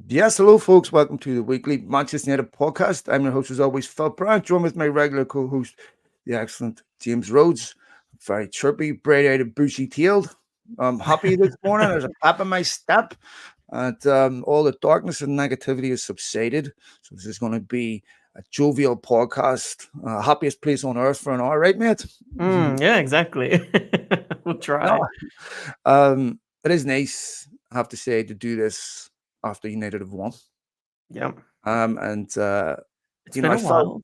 Yes, hello, folks. Welcome to the weekly Manchester United podcast. I'm your host, as always, Phil Brandt, joined with my regular co host, the excellent James Rhodes. Very chirpy, braid eyed, bushy tailed. I'm happy this morning. There's a pep in my step, and all the darkness and negativity has subsided. So, this is going to be a jovial podcast. Happiest place on earth for an hour, right, mate? Yeah, exactly. We'll No, try. it is nice, I have to say, to do this after United have won. Yep. And It's been I a felt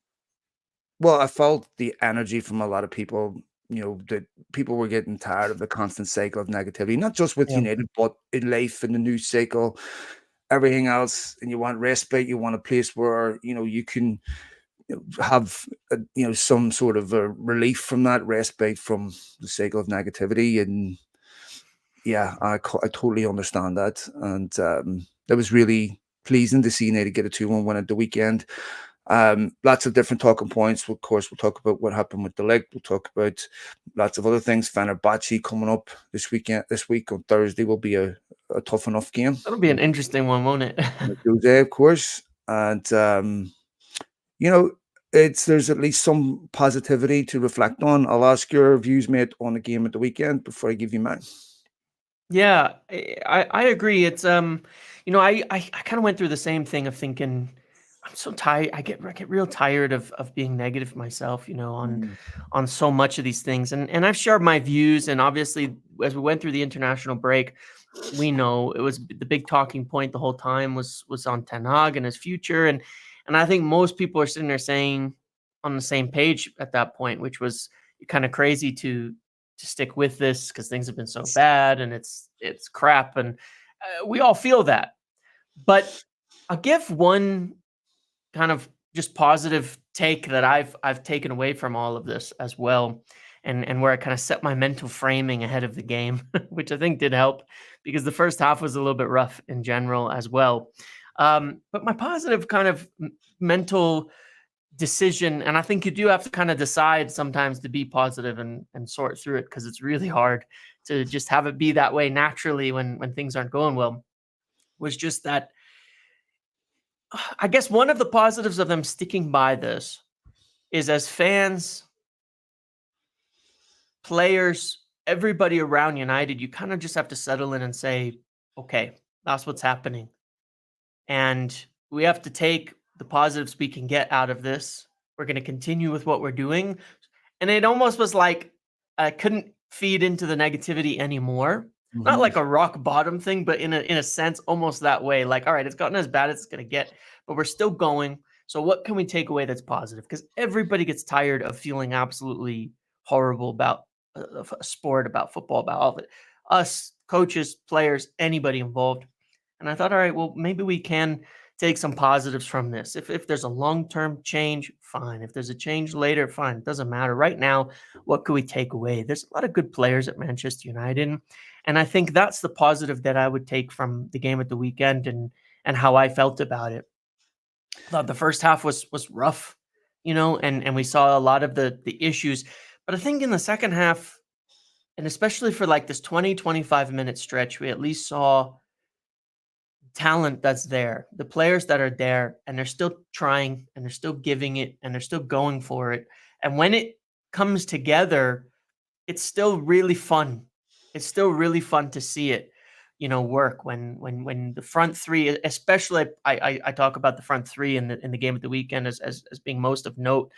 while. I felt the energy from a lot of people. That people were getting tired of the constant cycle of negativity, not just with Yeah. United, but in life, in the news cycle, everything else. And you want respite. You want a place where you can have some sort of a relief from that respite from the cycle of negativity. And yeah, I totally understand that, and that was really pleasing to see United get a 2-1 win at the weekend. Lots of different talking points. Of course, we'll talk about what happened with the leg. We'll talk about lots of other things. Fenerbahce coming up this weekend. This week on Thursday will be a tough enough game. That'll be an interesting one, won't it? Tuesday, of course, and you know, there's at least some positivity to reflect on. I'll ask your views, mate, on the game at the weekend before I give you mine. Yeah, I agree. It's I kind of went through the same thing of thinking I'm so tired. I get real tired of being negative myself, Mm. on so much of these things. And I've shared my views, and obviously as we went through the international break, we know it was the big talking point the whole time was on Ten Hag and his future, and I think most people are sitting there saying on the same page at that point, which was kind of crazy to stick with this because things have been so bad and it's crap, and we all feel that. But I'll give one kind of just positive take that I've taken away from all of this as well, and where I kind of set my mental framing ahead of the game, which I think did help because the first half was a little bit rough in general as well. But my positive kind of mental decision, and I think you do have to kind of decide sometimes to be positive and sort through it because it's really hard to just have it be that way naturally when things aren't going well. Was just that I guess one of the positives of them sticking by this is as fans, players, everybody around United, you kind of just have to settle in and say, okay, that's what's happening. And we have to take the positives we can get out of this. We're going to continue with what we're doing. And it almost was like I couldn't feed into the negativity anymore. Not Mhm. like a rock bottom thing, but in a sense, almost that way. Like, all right, it's gotten as bad as it's gonna get, but we're still going. So what can we take away that's positive? Because everybody gets tired of feeling absolutely horrible about a sport, about football, about all of it. Us, coaches, players, anybody involved. And I thought, all right, well, maybe we can take some positives from this. If there's a long-term change, fine. If there's a change later, fine. It doesn't matter. Right now, what could we take away? There's a lot of good players at Manchester United. And I think that's the positive that I would take from the game at the weekend and how I felt about it. I thought the first half was rough, and we saw a lot of the issues. But I think in the second half, and especially for like this 20-25 minute stretch, we at least saw talent that's there, the players that are there, and they're still trying and they're still giving it and they're still going for it. And when it comes together, it's still really fun. It's still really fun to see it, work when the front three, especially I talk about the front three in the game of the weekend as being most of note.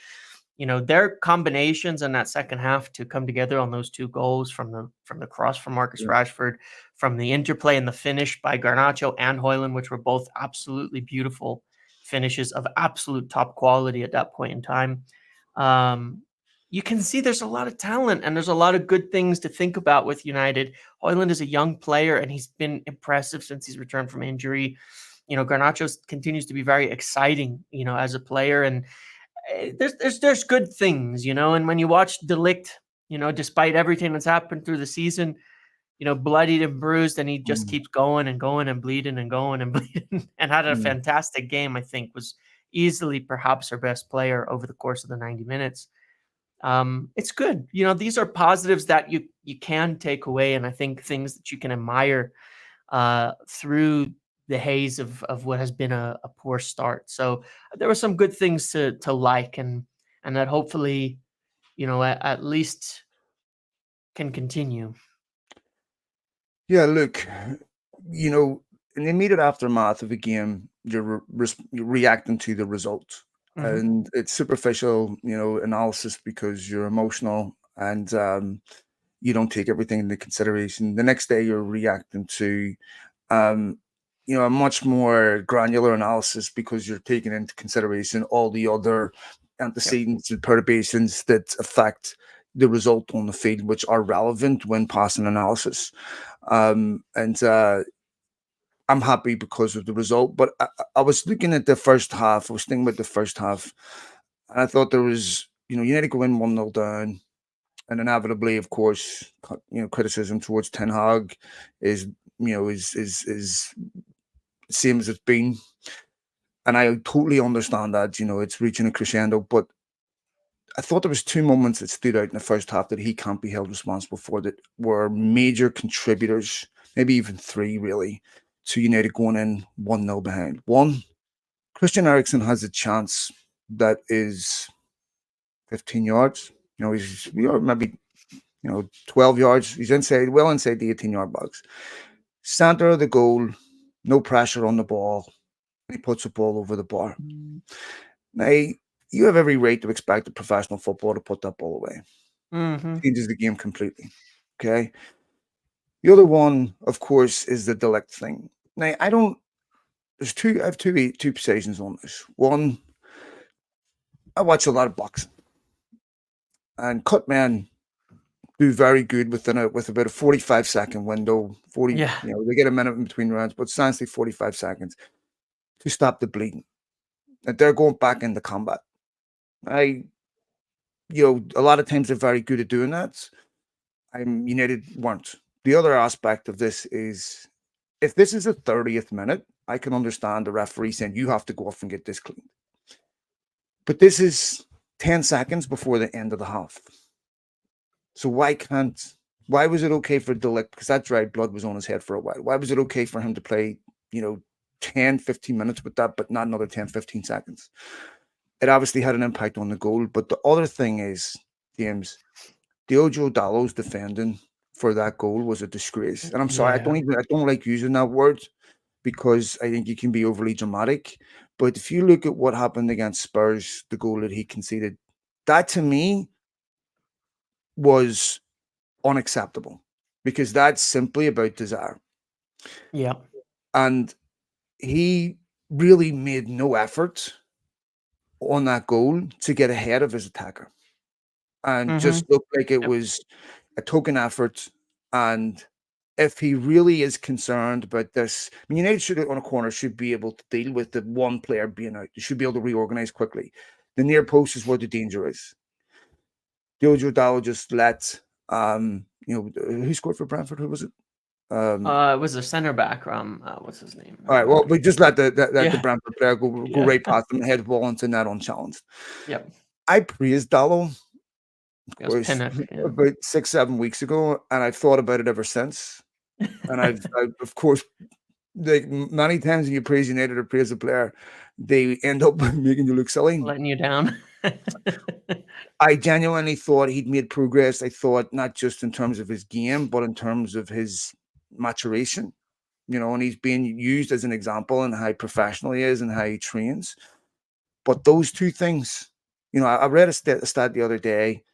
Their combinations in that second half to come together on those two goals from the cross from Marcus Yeah. Rashford, from the interplay and the finish by Garnacho and Hoyland, which were both absolutely beautiful finishes of absolute top quality at that point in time. Um, you can see there's a lot of talent and there's a lot of good things to think about with United. Hoyland is a young player and he's been impressive since he's returned from injury. Garnacho continues to be very exciting, as a player, and there's good things, and when you watch Delict, despite everything that's happened through the season, bloodied and bruised, and he just Mm. keeps going and going and bleeding and going and bleeding, and had a Mm. fantastic game. I think was easily perhaps our best player over the course of the 90 minutes. It's good. These are positives that you can take away, and I think things that you can admire through the haze of what has been a poor start. So there were some good things to like, and that hopefully, at least can continue. Yeah, look, in the immediate aftermath of a game, you're reacting to the result, Hmm. and it's superficial, analysis because you're emotional and you don't take everything into consideration. The next day, you're reacting to um, a much more granular analysis because you're taking into consideration all the other Yep. antecedents and perturbations that affect the result on the field, which are relevant when passing analysis. And I'm happy because of the result. But I was looking at the first half. I was thinking about the first half, and I thought there was, United go in 1-0 down, and inevitably, of course, criticism towards Ten Hag is, is same as it's been, and I totally understand that. It's reaching a crescendo, but I thought there was two moments that stood out in the first half that he can't be held responsible for that were major contributors, maybe even three really, to United going in 1-0 behind. One, Christian Eriksen has a chance that is 15 yards. He's maybe 12 yards. He's well inside the 18-yard box. Center of the goal, no pressure on the ball. He puts the ball over the bar. Now, you have every right to expect a professional footballer to put that ball away. Hmm. Changes the game completely. Okay. The other one, of course, is the Delict thing. Now, I don't. There's two. I have two positions on this. One, I watch a lot of boxing, and cut men do very good with about a 45-second window. 40, Yeah. they get a minute in between rounds, but essentially 45 seconds to stop the bleeding. And they're going back into combat. I, a lot of times they're very good at doing that. I'm United weren't. The other aspect of this is if this is a 30th minute, I can understand the referee saying you have to go off and get this clean. But this is 10 seconds before the end of the half. So why was it okay for Delict? Because that dried blood was on his head for a while. Why was it okay for him to play, 10, 15 minutes with that, but not another 10, 15 seconds? It obviously had an impact on the goal. But the other thing is, James, Diogo Dallo's defending for that goal was a disgrace. And I'm sorry, Yeah. I don't like using that word because I think you can be overly dramatic. But if you look at what happened against Spurs, the goal that he conceded, that to me was unacceptable because that's simply about desire. Yeah. And he really made no effort on that goal to get ahead of his attacker and Hmm. just looked like it Yep. was a token effort. And if he really is concerned about this, I mean, United should on a corner should be able to deal with the one player being out. They should be able to reorganize quickly. The near post is where the danger is. Diogo Dallo just let who scored for Brentford? Who was it? It was a center back. What's his name? All right. Well, we just let the Yeah. Brentford player go Yeah. right past him, head ball into net unchallenged. Yep. I praised Dallo, of It was course, Pinnock. Yeah. about 6-7 weeks ago, and I've thought about it ever since. And I've of course, like many times when you praise United or praise a player, they end up making you look silly. Letting you down. I genuinely thought he'd made progress. I thought not just in terms of his game, but in terms of his maturation. And he's being used as an example in how professional he is and how he trains. But those two things, I read a stat the other day.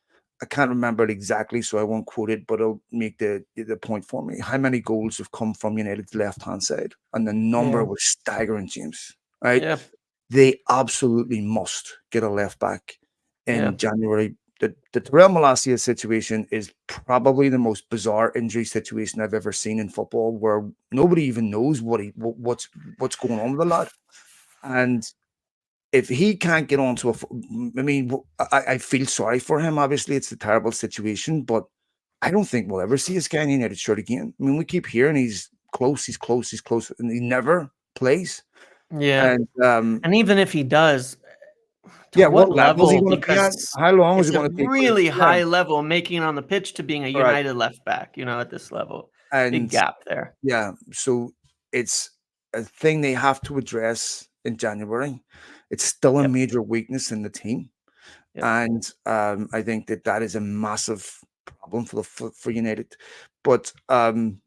I can't remember it exactly, so I won't quote it, but it'll make the point for me. How many goals have come from United's left hand side? And the number Yeah. was staggering, James. Right? Yeah. They absolutely must get a left back Yeah. in January. The Terrell Malacia situation is probably the most bizarre injury situation I've ever seen in football, where nobody even knows what's going on with the lad. And if he can't get onto I mean, I feel sorry for him. Obviously, it's a terrible situation, but I don't think we'll ever see this guy in United shirt again. I mean, we keep hearing he's close, he's close, he's close, and he never plays. Yeah. And And even if he does, to yeah, what what level is he level? going to be at? Because How long is it's it a going to take for? really Yeah, high level, making it on the pitch to being a correct. United left back, at this level. Big And gap there. yeah, so it's a thing they have to address in January. It's still a Yep. major weakness in the team, Yep. and I think that is a massive problem for United. But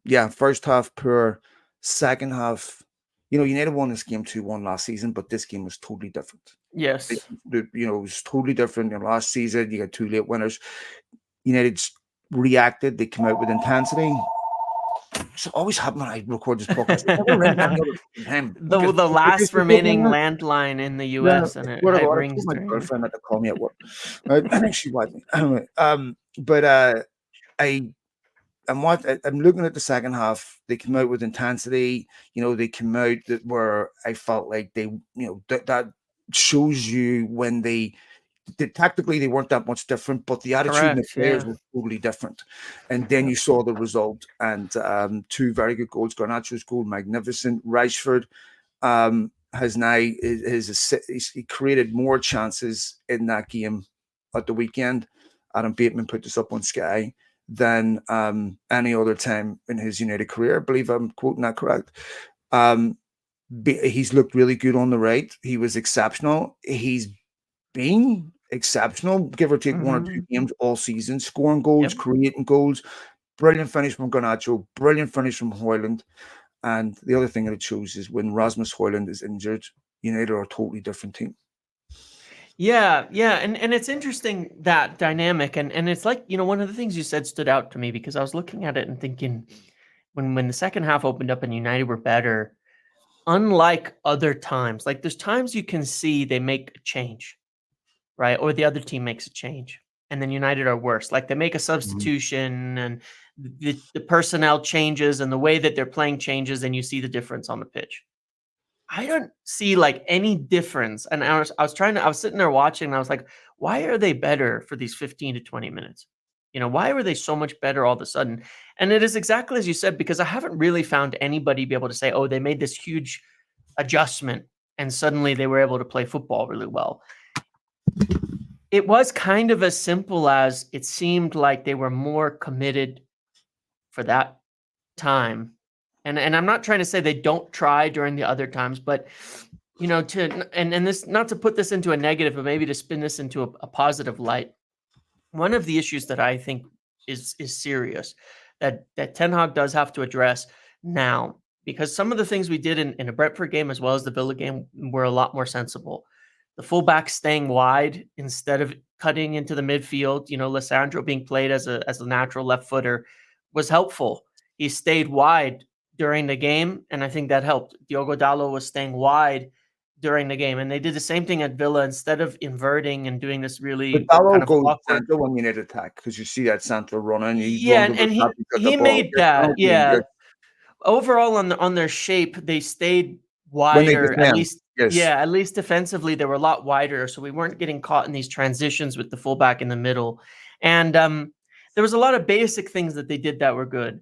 yeah, first half poor, second half. United won this game 2-1 last season, but this game was totally different. Yes. It was totally different. Last season, you got two late winners. United reacted. They came out with intensity. It's always happening when I record this podcast. It never rings any other fucking time. Look at The last the fucking remaining landline in the yeah, US, I and it, swear to it God, I told rings my during. girlfriend not to call me at work. Right? I think she liked me. Anyway, but I I'm looking at the second half. They came out with intensity. They came out that where I felt like they, that shows you when tactically they weren't that much different, but the attitude in the Correct. players Yeah. was totally different. And then Yep. you saw the result, and two very good goals. Garnacho's goal, magnificent. Rashford has now he created more chances in that game at the weekend. Adam Bateman put this up on Sky than any other time in his United career. I believe I'm quoting that correct. Um, he's looked really good on the right. He was exceptional. He's been exceptional, give or take one or two Hmm. games all season, scoring goals, Yep. creating goals. Brilliant finish from Garnacho, brilliant finish from Hoyland. And the other thing that it shows is when Rasmus Hoyland is injured, United are a totally different team. Yeah, yeah, and it's interesting, that dynamic, and it's like, one of the things you said stood out to me, because I was looking at it and thinking, when the second half opened up and United were better, unlike other times, like there's times you can see they make a change, right? Or the other team makes a change, and then United are worse. Like they make a Mhm. substitution, and the personnel changes, and the way that they're playing changes, and you see the difference on the pitch. I don't see like any difference. And I was sitting there watching, and I was like, why are they better for these 15 to 20 minutes? Why were they so much better all of a sudden? And it is exactly as you said, because I haven't really found anybody be able to say, oh, they made this huge adjustment and suddenly they were able to play football really well. It was kind of as simple as it seemed like they were more committed for that time. And I'm not trying to say they don't try during the other times, but and this, not to put this into a negative, but maybe to spin this into a positive light. One of the issues that I think is serious, that Ten Hag does have to address now, because some of the things we did in a Brentford game as well as the Villa game were a lot more sensible. The fullback staying wide instead of cutting into the midfield, Lissandro being played as a natural left footer was helpful. He stayed wide during the game, and I think that helped. Diogo Dallo was staying wide during the game, and they did the same thing at Villa. Instead of inverting and doing this But really Dallo kind of goes awkward. center when United attack because you see that center running. He Yeah, runs and, over and the top, he he got the he ball. made Yes, I know that. what you mean. Yeah. Yes. Overall on their shape, they stayed When they wider, at defend, least. yes. Yeah, at least defensively, they were a lot wider, so we weren't getting caught in these transitions with the fullback in the middle. And there was a lot of basic things that they did that were good.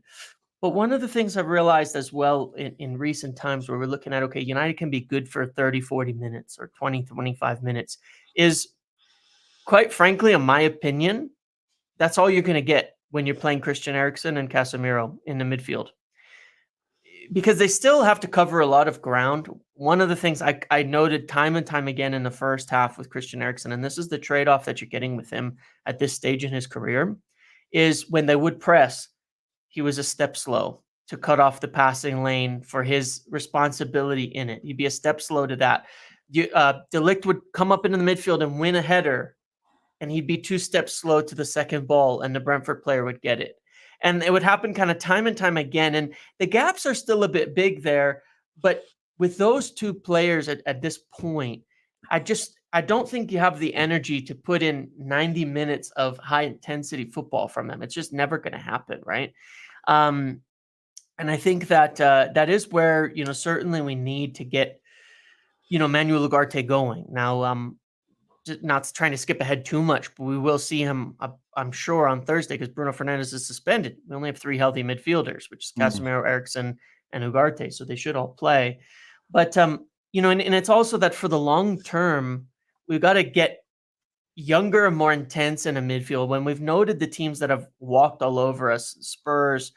But one of the things I've realized as well in recent times, where we're looking at, okay, United can be good for 30, 40 minutes or 20, 25 minutes, is, quite frankly, in my opinion, that's all you're going to get when you're playing Christian Eriksen and Casemiro in the midfield, because they still have to cover a lot of ground. One of the things I noted time and time again in the first half with Christian Eriksen, and this is the trade-off that you're getting with him at this stage in his career, is when they would press, he was a step slow to cut off the passing lane for his responsibility in it. He'd be a step slow to that. De Ligt would come up into the midfield and win a header, and he'd be two steps slow to the second ball, and the Brentford player would get it. And it would happen kind of time and time again. And the gaps are still a bit big there. But with those two players at this point, I don't think you have the energy to put in 90 minutes of high intensity football from them. It's just never going to happen, right? Um, and I think that that is where, certainly we need to get, Manuel Ugarte going. Now, not trying to skip ahead too much, but we will see him, I'm sure, on Thursday, because Bruno Fernandes is suspended. We only have three healthy midfielders, which is Mm. Casemiro, Eriksson, and Ugarte, so they should all play. But and it's also that for the long term, we've got to get younger and more intense in a midfield. When we've noted the teams that have walked all over us, Spurs,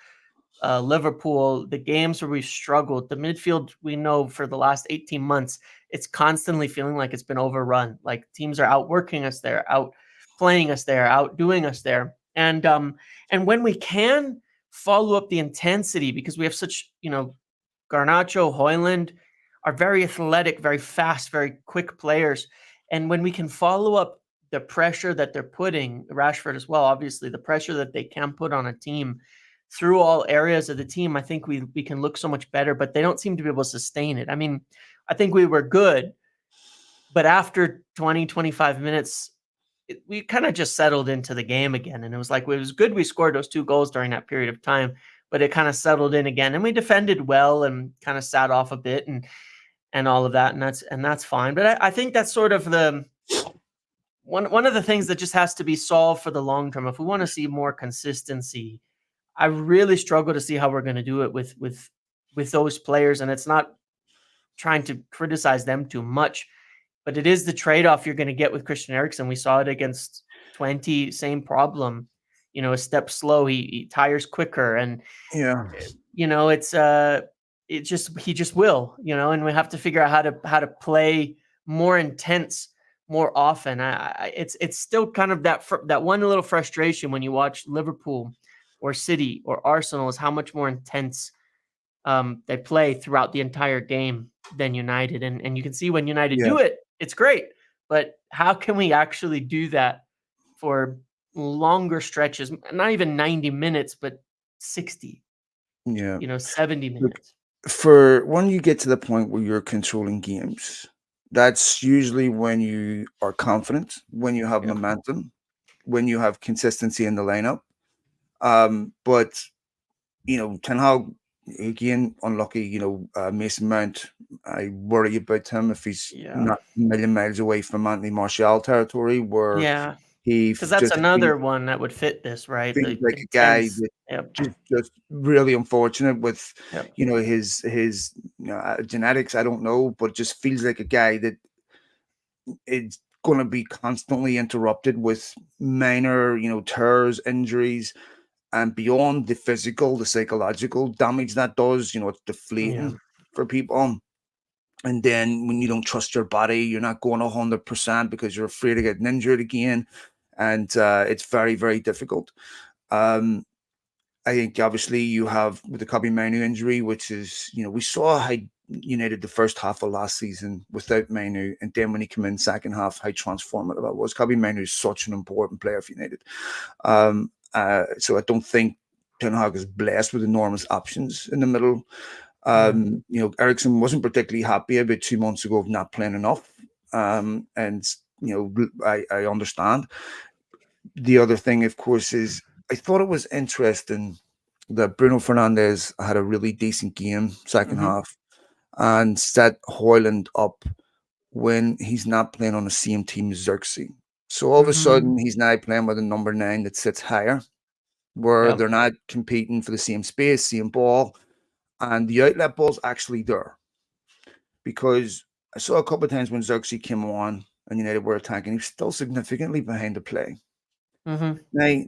Liverpool, the games where we've struggled, the midfield, we know for the last 18 months, it's constantly feeling like it's been overrun. Like teams are outworking us there, out playing us there, outdoing us there. And when we can follow up the intensity because we have such, Garnacho, Hoyland are very athletic, very fast, very quick players. And when we can follow up the pressure that they're putting, Rashford as well, obviously, the pressure that they can put on a team through all areas of the team, I think we can look so much better, but they don't seem to be able to sustain it. I mean, I think we were good, but after 20, 25 minutes, we kind of just settled into the game again. And it was like, it was good we scored those 2 goals during that period of time, but it kind of settled in again. And we defended well and kind of sat off a bit and all of that. And that's fine. But I think that's sort of the one of the things that just has to be solved for the long term. If we want to see more consistency, I really struggle to see how we're going to do it with those players. And it's not trying to criticize them too much, but it is the trade-off you're going to get with Christian Eriksen. We saw it against 20, same problem. A step slow, he tires quicker, and Yeah. it's he just will, and we have to figure out how to play more intense more often. It's still kind of that one little frustration when you watch Liverpool or City or Arsenal is how much more intense they play throughout the entire game than United. And you can see when United Yeah. do it, it's great. But how can we actually do that for longer stretches? Not even 90 minutes, but 60, Yeah. 70 Look, minutes. for when you get to the point where you're controlling games, that's usually when you are confident, when you have Yep. momentum, when you have consistency in the lineup. But Ten Hag again unlucky. Mason Mount. I worry about him if he's Yeah. not a million miles away from Anthony Martial territory, where Yeah. he Because that's just feels, another one that would fit this, right? feels The like a guy intense. that Yep. just really unfortunate with Yep. his genetics. I don't know, but just feels like a guy that is going to be constantly interrupted with minor tears, injuries, and beyond the physical, the psychological damage that does. It's Yeah. deflating for people. And then when you don't trust your body, you're not going 100% because you're afraid of getting injured again, and it's very, very difficult. Um, I think obviously you have with the Kobe Manu injury, which is, we saw how United the first half of last season without Manu, and then when he came in second half, how transformative that was. Kobe Manu is such an important player for United. So I don't think Ten Hag is blessed with enormous options in the middle. Yeah. Ericsson wasn't particularly happy about 2 months ago of not playing enough. And I understand. The other thing, of course, is I thought it was interesting that Bruno Fernandes had a really decent game second Mm-hmm. half and set Hoyland up when he's not playing on the same team as Xerxes. So all of a Mm-hmm. sudden, he's now playing with a number 9 that sits higher, where Yep. they're not competing for the same space, same ball, and the outlet ball's actually there. Because I saw a couple of times when Xerxes came on and United were attacking, he was still significantly behind the play. Mm-hmm. Now,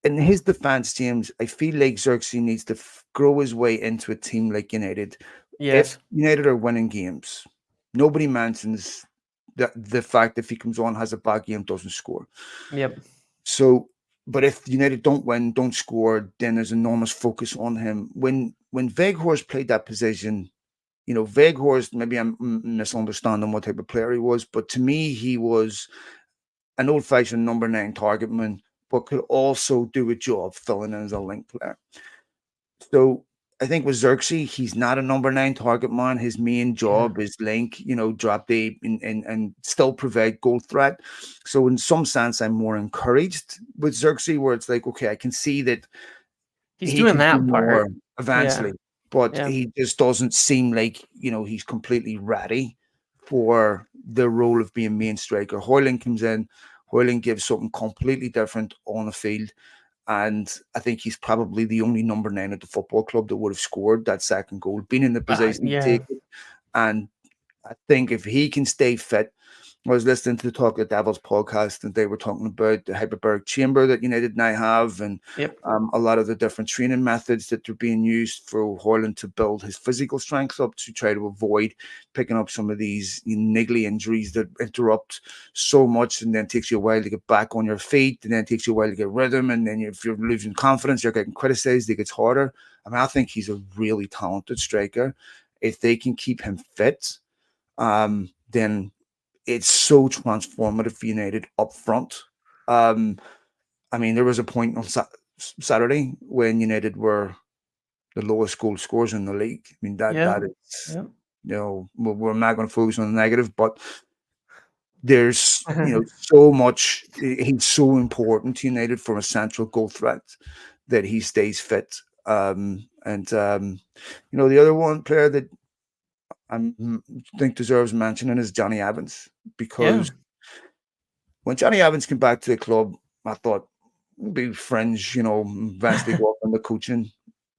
in his defense, James, I feel like Xerxes needs to grow his way into a team like United. If Yes. United are winning games, nobody mentions the fact if he comes on, has a bad game, doesn't score. Yep. So, but if United don't win, don't score, then there's enormous focus on him. When Weghorst played that position, Weghorst, maybe I'm misunderstanding what type of player he was, but to me, he was an old-fashioned number 9 target man, but could also do a job filling in as a link player. So I think with Xerxes, he's not a number 9 target man. His main Yeah. job is link, drop deep and still provide goal threat. So in some sense, I'm more encouraged with Xerxes, where it's like, okay, I can see that He's he doing can do that more part. Yeah. eventually, but Yeah. he just doesn't seem like, he's completely ready for the role of being main striker. Hoyland comes in, Hoyland gives something completely different on the field. And I think he's probably the only number 9 at the football club that would have scored that second goal, been in the position to Yeah. take it. And I think if he can stay fit I was listening to the Talk of Devils podcast, and they were talking about the hyperbaric chamber that United now have, and Yep. a lot of the different training methods that are being used for Hoyland to build his physical strength up to try to avoid picking up some of these niggly injuries that interrupt so much, and then takes you a while to get back on your feet, and then it takes you a while to get rhythm, and then if you're losing confidence, you're getting criticized. It gets harder. I mean, I think he's a really talented striker. If they can keep him fit, then it's so transformative for United up front. Um, I mean, there was a point on Saturday when United were the lowest goal scorers in the league. I mean, Yeah. that is, Yeah. we're not going to focus on the negative, but there's so much. He's so important to United for a central goal threat that he stays fit. The other one player that I think deserves mentioning is Johnny Evans, Yeah. because when Johnny Evans came back to the club, I thought be fringe, eventually go up in the coaching.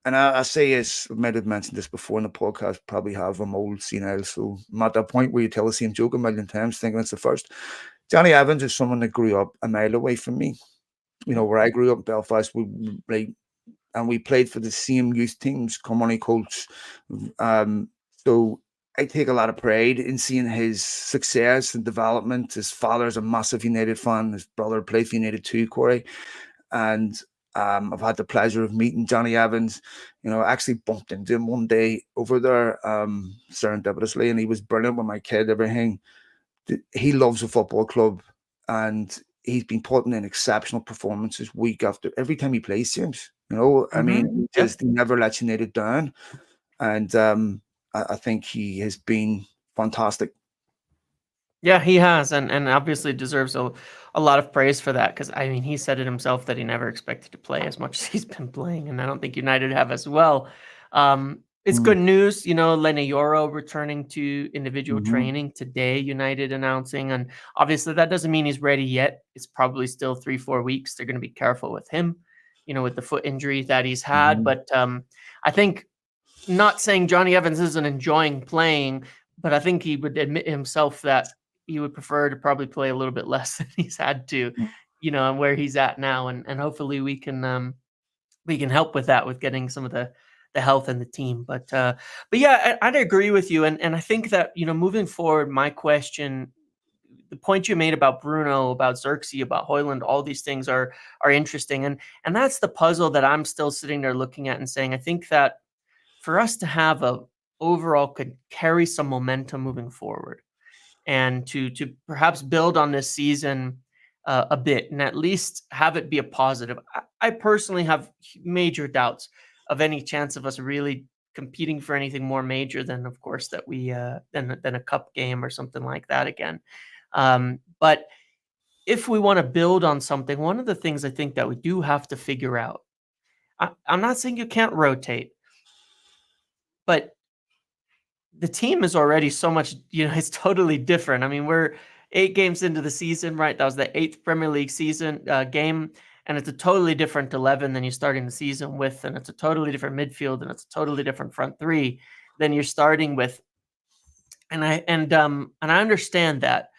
And I say this, I might have mentioned this before in the podcast, probably have I'm old senile, so I'm at that point where you tell the same joke a million times thinking it's the first. Johnny Evans is someone that grew up a mile away from me. Yep. Where I grew up in Belfast, we played for the same youth teams, Commonly Colts. So I take a lot of pride in seeing his success and development. His father's a massive United fan. His brother played for United too, Corey. And I've had the pleasure of meeting Johnny Evans. I actually bumped into him one day over there, serendipitously, and he was brilliant with my kid, everything. He loves a football club, and he's been putting in exceptional performances week after every time he plays James. I mean, Yeah. he never lets United down, and I think he has been fantastic. Yeah, he has, and obviously deserves a lot of praise for that, because I mean, he said it himself that he never expected to play as much as he's been playing, and I don't think United have as well. It's Mm, good news, Lena Yoro returning to individual mhm, training today, United announcing, and obviously that doesn't mean he's ready yet. It's probably still 3-4 weeks. They're going to be careful with him, with the foot injury that he's had, mhm, but I think, not saying Johnny Evans isn't enjoying playing, but I think he would admit himself that he would prefer to probably play a little bit less than he's had to, mm, and where he's at now, and hopefully we can help with that, with getting some of the health in the team. But yeah, I'd agree with you, and I think that moving forward, my question, the point you made about Bruno, about Xerxes, about Hoyland, all these things are interesting, and that's the puzzle that I'm still sitting there looking at and saying, I think that for us to have a overall could carry some momentum moving forward, and to perhaps build on this season a bit, and at least have it be a positive. I personally have major doubts of any chance of us really competing for anything more major than, of course, that we than a cup game or something like that again. But if we want to build on something, one of the things I think that we do have to figure out. I'm not saying you can't rotate, but the team is already so much, it's totally different. I mean, we're 8 games into the season, right? That was the 8th Premier League season game, and it's a totally different 11 than you're starting the season with, and it's a totally different midfield, and it's a totally different front three than you're starting with. And I understand that.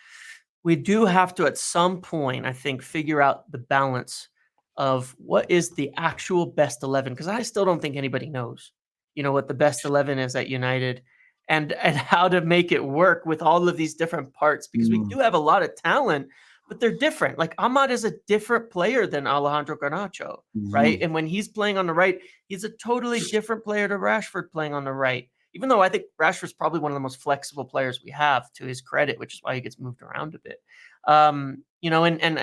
We do have to, at some point, I think, figure out the balance of what is the actual best 11, because I still don't think anybody knows, what the best 11 is at United, and how to make it work with all of these different parts, because we mm, do have a lot of talent, but they're different. Like, Ahmad is a different player than Alejandro Garnacho, right? mhm, And when he's playing on the right, he's a totally different player to Rashford playing on the right. Even though I think Rashford's probably one of the most flexible players we have, to his credit, which is why he gets moved around a bit. And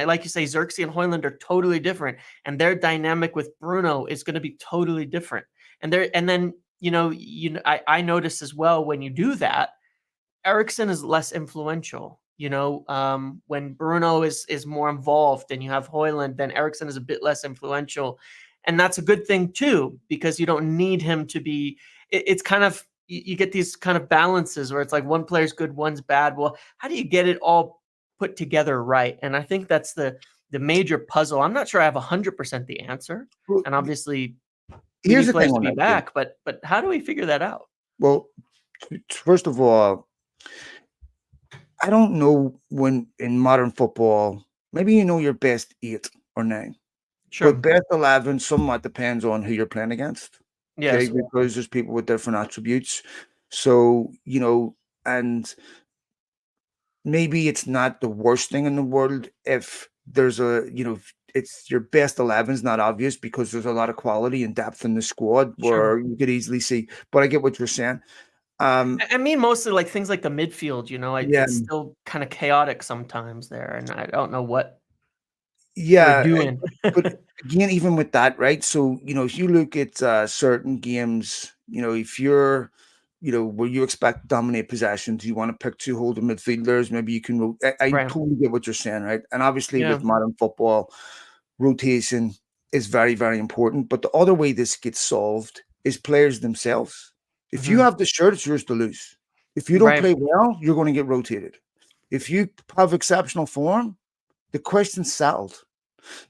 like you say, Xerxes and Hoyland are totally different, and their dynamic with Bruno is going to be totally different. And then I notice as well, when you do that, Ericsson is less influential. When Bruno is more involved and you have Hoyland, then Ericsson is a bit less influential, and that's a good thing too, because you don't need him to be. It's kind of, you get these kind of balances where it's like one player's good, one's bad. Well, how do you get it all put together right? And I think that's the major puzzle. I'm not sure I have 100% the answer, Well, and obviously we here's need the thing players to on be that, Jim. back, but how do we figure that out? Well, first of all, I don't know when in modern football, maybe you know your best 8 or 9, but Sure. best 11 somewhat depends on who you're playing against. Okay, Yes. because there's people with different attributes. So, and maybe it's not the worst thing in the world if there's it's your best 11 is not obvious because there's a lot of quality and depth in the squad Sure. where you could easily see. But I get what you're saying. Um, I mean, mostly like things like the midfield, yeah, it's still kind of chaotic sometimes there, and I don't know what we're yeah, doing. but again, even with that, right? So, if you look at certain games, if you're, where you expect to dominate possessions, you want to pick two holding midfielders, maybe you can. I Right. totally get what you're saying, right? And obviously, Yeah. with modern football, rotation is very, very important. But the other way this gets solved is players themselves. If you Mhm. have the shirt, it's yours to lose. If you don't Right. play well, you're going to get rotated. If you have exceptional form, the question's settled.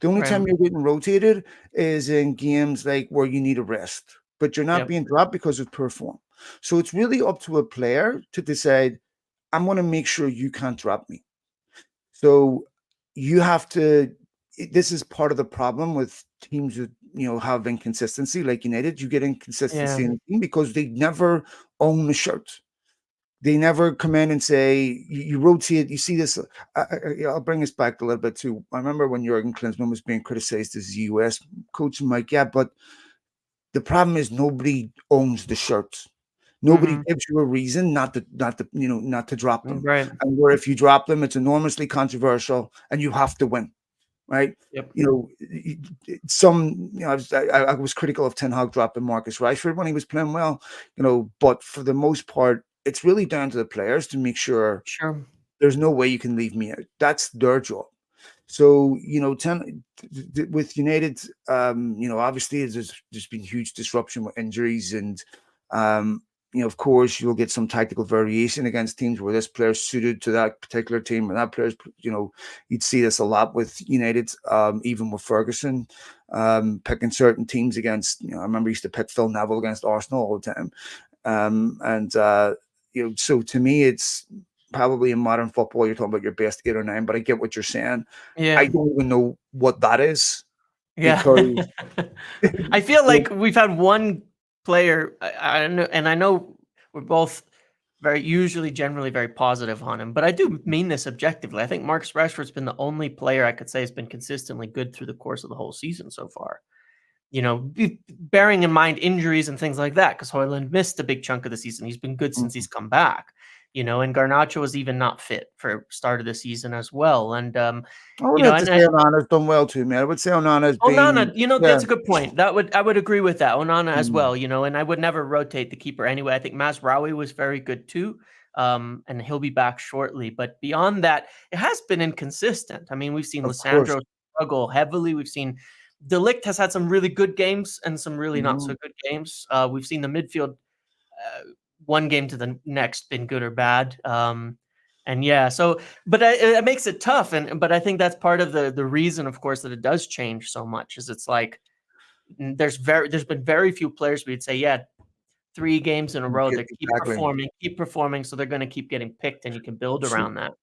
The only Right. time you're getting rotated is in games like where you need a rest, but you're not Yep. being dropped because of poor form. So it's really up to a player to decide, I'm going to make sure you can't drop me. So you have to. This is part of the problem with teams that have inconsistency, like United. You get Yeah. inconsistency in the team because they never own the shirt. They never come in and say you rotate. You see this. I'll bring us back a little bit too. I remember when Jurgen Klinsmann was being criticized as a US coach. I'm like, yeah, but the problem is nobody owns the shirts. Nobody Mhm. gives you a reason not to drop them. Right. And where if you drop them, it's enormously controversial, and you have to win, right? Yep. You know, I was critical of Ten Hag dropping Marcus Rashford when he was playing well, but for the most part, it's really down to the players to make sure Sure. there's no way you can leave me out. That's their job. So, with United, obviously there's been huge disruption with injuries, and of course, you'll get some tactical variation against teams where this player's suited to that particular team, and that player's, you'd see this a lot with United, even with Ferguson, picking certain teams against. I remember he used to pick Phil Neville against Arsenal all the time, and so to me, it's probably in modern football, you're talking about your best 8 or 9, but I get what you're saying. I Yeah. don't even know what that is Yeah. because I feel well, like we've had one player, I know, and I know we're both usually generally very positive on him, but I do mean this objectively. I think Marcus Rashford's been the only player I could say has been consistently good through the course of the whole season so far. Bearing in mind injuries and things like that, because Hoyland missed a big chunk of the season. He's been good since mhm. he's come back, and Garnacho was even not fit for start of the season as well. And I would you know, have to and say Onana's done well too, man. I would say Onana's Onana, been, yeah. that's a good point. I would agree with that. Onana as Mhm, well, and I would never rotate the keeper anyway. I think Mazraoui was very good too. And he'll be back shortly. But beyond that, it has been inconsistent. I mean, we've seen of course. Lissandro struggle heavily. We've seen Delict has had some really good games and some really not Mhm. so good games. We've seen the midfield one game to the next been good or bad. And yeah, so but it makes it tough, but I think that's part of the reason, of course, that it does change so much. Is it's like there's been very few players we'd say, yeah, 3 games in a row they Exactly. keep performing, so they're going to keep getting picked, and you can build So around that.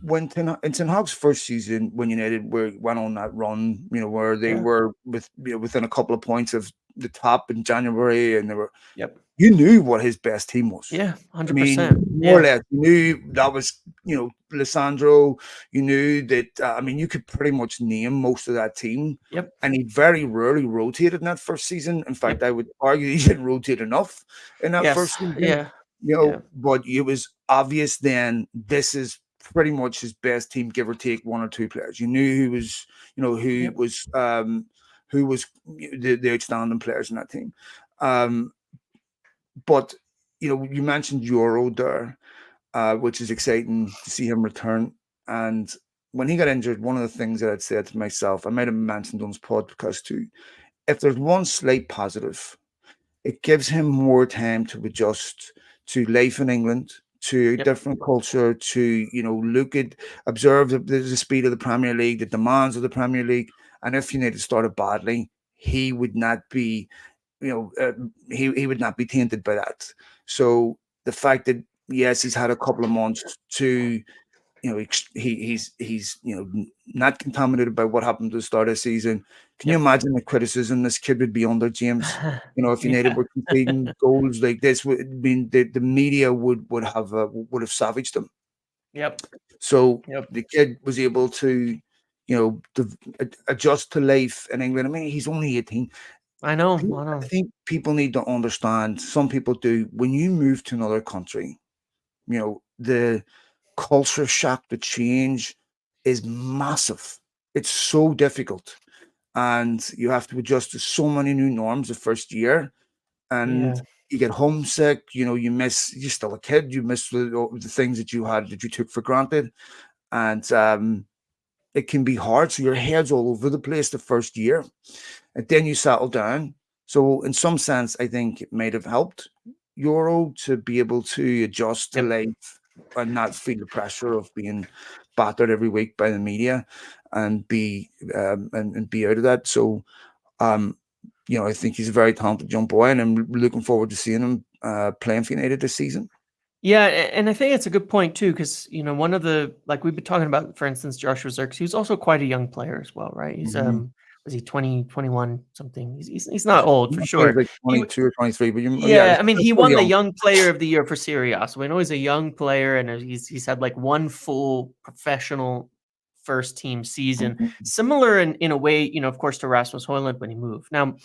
when Ten Hag's first season, when United went on that run, where they Yeah. were within a couple of points of the top in January, and they were Yep. you knew what his best team was. Yeah. I 100%. mean, more or Yeah. less, you knew that was, Lissandro. You knew that, you could pretty much name most of that team. Yep. And he very rarely rotated in that first season. In fact, Yep. I would argue he didn't rotate enough in that Yes. first season. Yeah. Yeah. But it was obvious then this is pretty much his best team, give or take one or two players. You knew Yep. who was the outstanding players in that team. Um, but you mentioned Euro there, which is exciting to see him return. And when he got injured, one of the things that I'd said to myself, I might have mentioned on his podcast too, if there's one slight positive, it gives him more time to adjust to life in England, to a Yep. different culture, to observe the speed of the Premier League, the demands of the Premier League. And if United started badly, he would not be you know, uh, he would not be tainted by that. So the fact that yes, he's had a couple of months to he's not contaminated by what happened at the start of the season. Can you Yep. imagine the criticism this kid would be under, James? If United Yeah. were conceding goals like this, would mean the media would have savaged them. Yep. So Yep. the kid was able to, adjust to life in England. I mean, he's only 18. I know. I I know. think people need to understand. Some people do. When you move to another country, the culture shock, the change is massive. It's so difficult, and you have to adjust to so many new norms the first year, and Yeah. you get homesick. You're still a kid. You miss the things that you took for granted, and it can be hard. So your head's all over the place the first year, and then you settle down. So in some sense, I think it might have helped Euro to be able to adjust to Yep. life and not feel the pressure of being battered every week by the media, and be out of that. So um, I think he's a very talented young boy, and I'm looking forward to seeing him playing for United this season. Yeah, and I think it's a good point too, because one of the like we've been talking about, for instance, Joshua Zirkzee, who's also quite a young player as well, right? He's Mhm. was he 20, 21 something? He's not old for I thought he was sure. like He 22 or 23, but yeah, Yeah, I mean, that's he still won the young. Young Player of the Year for Serie A, so we know he's a young player, and he's had like one full professional first team season, Mhm. similar in a way, of course, to Rasmus Højlund when he moved. Now,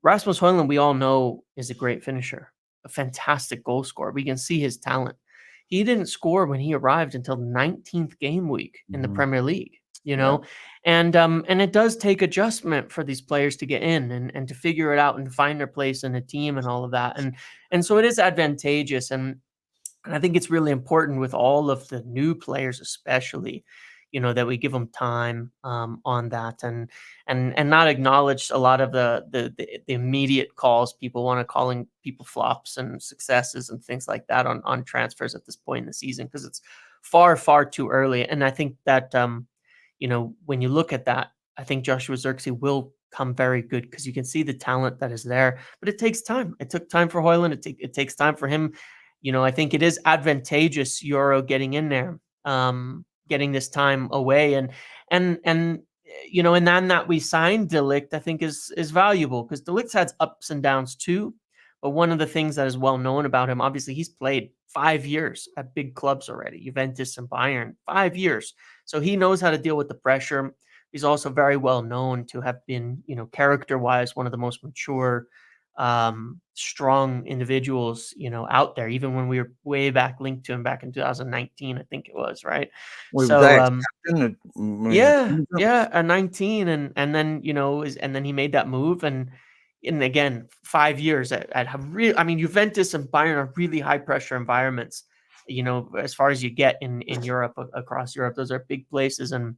Rasmus Højlund, we all know, is a great finisher, a fantastic goal scorer. We can see his talent. He didn't score when he arrived until the 19th game week in the Mhm. Premier League, Yeah. and it does take adjustment for these players to get in and to figure it out and find their place in a team and all of that. And so it is advantageous. And I think it's really important with all of the new players, especially, that we give them time on that, and not acknowledge a lot of the immediate calls people want to calling people flops and successes and things like that on transfers at this point in the season, because it's far too early. And I think that when you look at that, I think Joshua Zirkzee will come very good, because you can see the talent that is there, but it takes time. It took time for Højlund. It takes time for him. I think it is advantageous Euro getting in there, getting this time away, and then that we signed Delict, I think is valuable, because Delict's had ups and downs too. But one of the things that is well known about him, obviously, he's played 5 years at big clubs already, Juventus and Bayern, 5 years. So he knows how to deal with the pressure. He's also very well known to have been, character-wise, one of the most mature, strong individuals, out there, even when we were way back linked to him back in 2019, I think it was, right? Well, he was So, ex-captain when he was a yeah, teenager. yeah, at 19, and then, and then he made that move, and again, 5 years at I mean, Juventus and Bayern are really high pressure environments, as far as you get in Europe, across Europe. Those are big places, and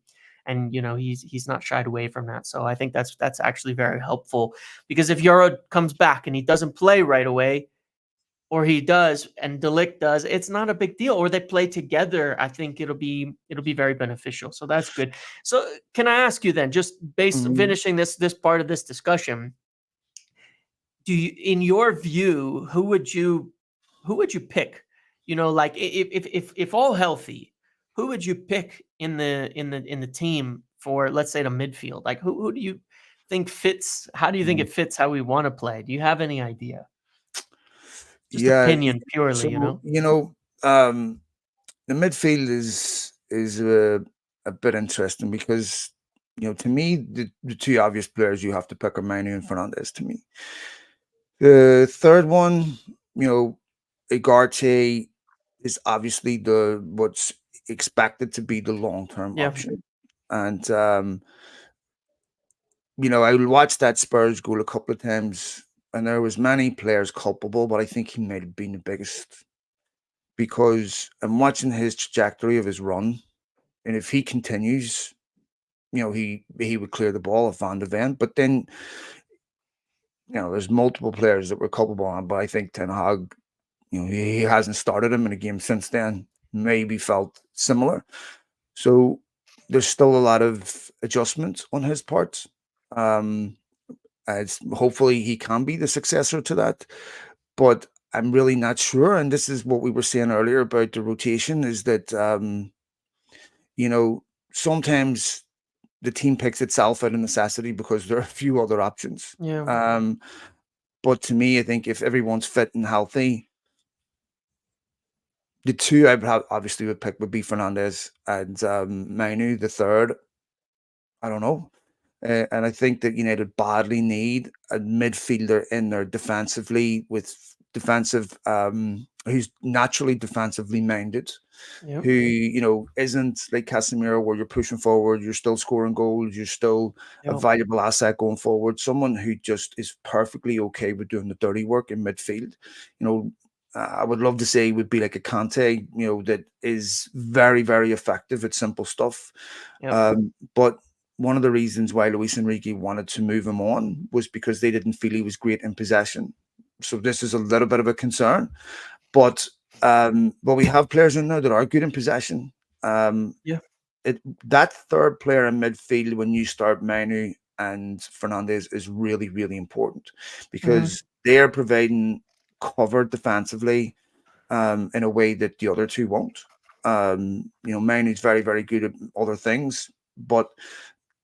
he's not shied away from that. So I think that's actually very helpful, because if Euro comes back and he doesn't play right away, or he does and Delict does, it's not a big deal. Or they play together, I think it'll be very beneficial. So that's good. So can I ask you then, just based Mhm. finishing this part of this discussion, do you, in your view, who would you pick? Like, if all healthy, who would you pick in the team for, let's say, the midfield? Like, who do you think fits? How do you think Mhm. it fits how we want to play? Do you have any idea? Just Yeah. opinion So, purely. um, the midfield is a bit interesting because, to me, the two obvious players you have to pick are Manu and Fernandez to me. The third one, you know, Igarte is obviously the what's expected to be the long-term Yeah. option. And I watched that Spurs goal a couple of times, and there was many players culpable, but I think he might have been the biggest because I'm watching his trajectory of his run, and if he continues, he would clear the ball of Van de Ven. But then, there's multiple players that were culpable on, but I think Ten Hag, he hasn't started him in a game since then. Maybe felt similar. So there's still a lot of adjustments on his part. Um, as hopefully he can be the successor to that, but I'm really not sure. And this is what we were saying earlier about the rotation: is that you know, sometimes the team picks itself out of necessity because there are a few other options. Yeah. Um, but to me, I think if everyone's fit and healthy, the two I would have obviously would pick would be Fernandez and Manu. The third, I don't know. And I think that United badly need a midfielder in there defensively with defensive, who's naturally defensively minded, Yep. who isn't like Casemiro, where you're pushing forward, you're still scoring goals, you're still a Yep. valuable asset going forward. Someone who just is perfectly okay with doing the dirty work in midfield. You know, I would love to say would be like a Conte, that is very, very effective at simple stuff. Yep. But one of the reasons why Luis Enrique wanted to move him on was because they didn't feel he was great in possession. So this is a little bit of a concern. But we have players in there that are good in possession. Um, Yeah. that third player in midfield when you start Manu and Fernandez is really, really important Mhm. because they are providing cover defensively in a way that the other two won't. Manu's very, very good at other things, but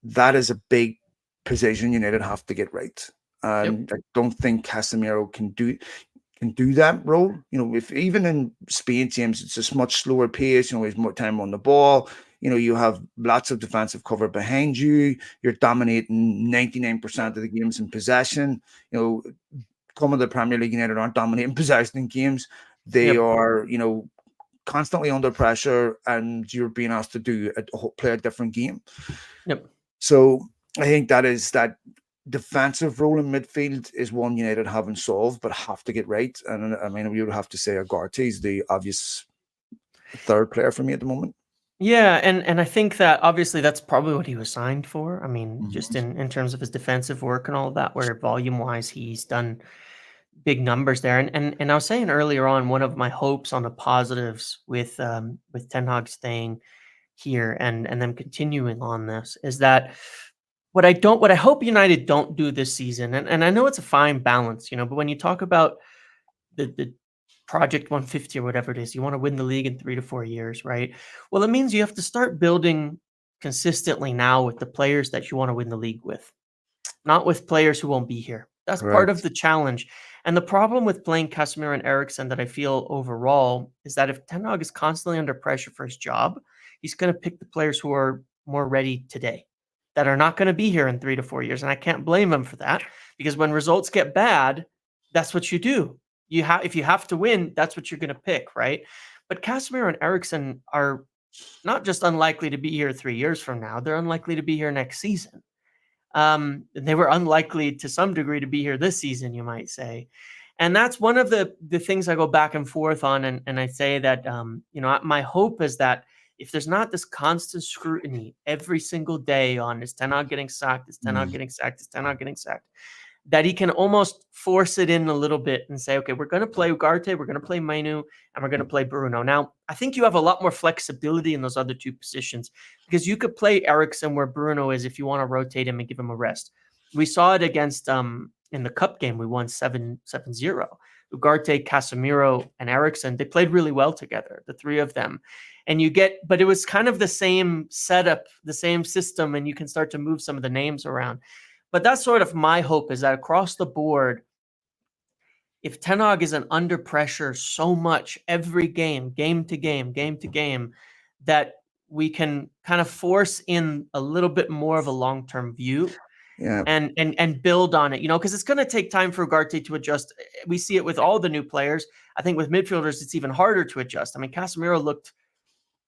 that is a big position United have to get right. Yep. And I don't think Casemiro can do that role. If even in Spain, James, it's just much slower pace. There's more time on the ball. You have lots of defensive cover behind you. You're dominating 99% of the games in possession. Come of the Premier League, United aren't dominating possession in games. They Yep. are, constantly under pressure, and you're being asked to play a different game. Yep. So I think that defensive role in midfield is one United haven't solved, but have to get right. And I mean, we would have to say Agarte is the obvious third player for me at the moment. Yeah, and I think that obviously that's probably what he was signed for. I mean, just Mhm. in terms of his defensive work and all of that, where volume wise he's done big numbers there. And I was saying earlier on, one of my hopes on the positives with Ten Hag staying here and them continuing on this is that what I hope United don't do this season, and I know it's a fine balance, but when you talk about the Project 150 or whatever it is, you want to win the league in 3 to 4 years, right? Well, it means you have to start building consistently now with the players that you want to win the league with, not with players who won't be here. That's part of Correct. the challenge. And the problem with playing Casemiro and Eriksson that I feel overall is that if Ten Hag is constantly under pressure for his job, he's going to pick the players who are more ready today, that are not going to be here in 3 to 4 years. And I can't blame him for that because when results get bad, that's what you do. If you have to win, that's what you're going to pick, right? But Casemiro and Eriksson are not just unlikely to be here 3 years from now; they're unlikely to be here next season. They were unlikely to some degree to be here this season, you might say. And that's one of the things I go back and forth on. And I say that, my hope is that if there's not this constant scrutiny every single day on is Ten Hag getting sacked, is Ten Hag Mm. getting sacked, is Ten Hag getting sacked, that he can almost force it in a little bit and say, okay, we're going to play Ugarte, we're going to play Mainu, and we're going to play Bruno. Now, I think you have a lot more flexibility in those other two positions because you could play Ericsson where Bruno is if you want to rotate him and give him a rest. We saw it against in the cup game. We won 7-0. Ugarte, Casemiro, and Ericsson, they played really well together, the three of them. But it was kind of the same setup, the same system, and you can start to move some of the names around. But that's sort of my hope, is that across the board, if Ten Hag isn't under pressure so much every game, game to game, game to game, that we can kind of force in a little bit more of a long-term view Yeah. and build on it, because it's going to take time for Ugarte to adjust. We see it with all the new players. I think with midfielders, it's even harder to adjust. I mean, Casemiro looked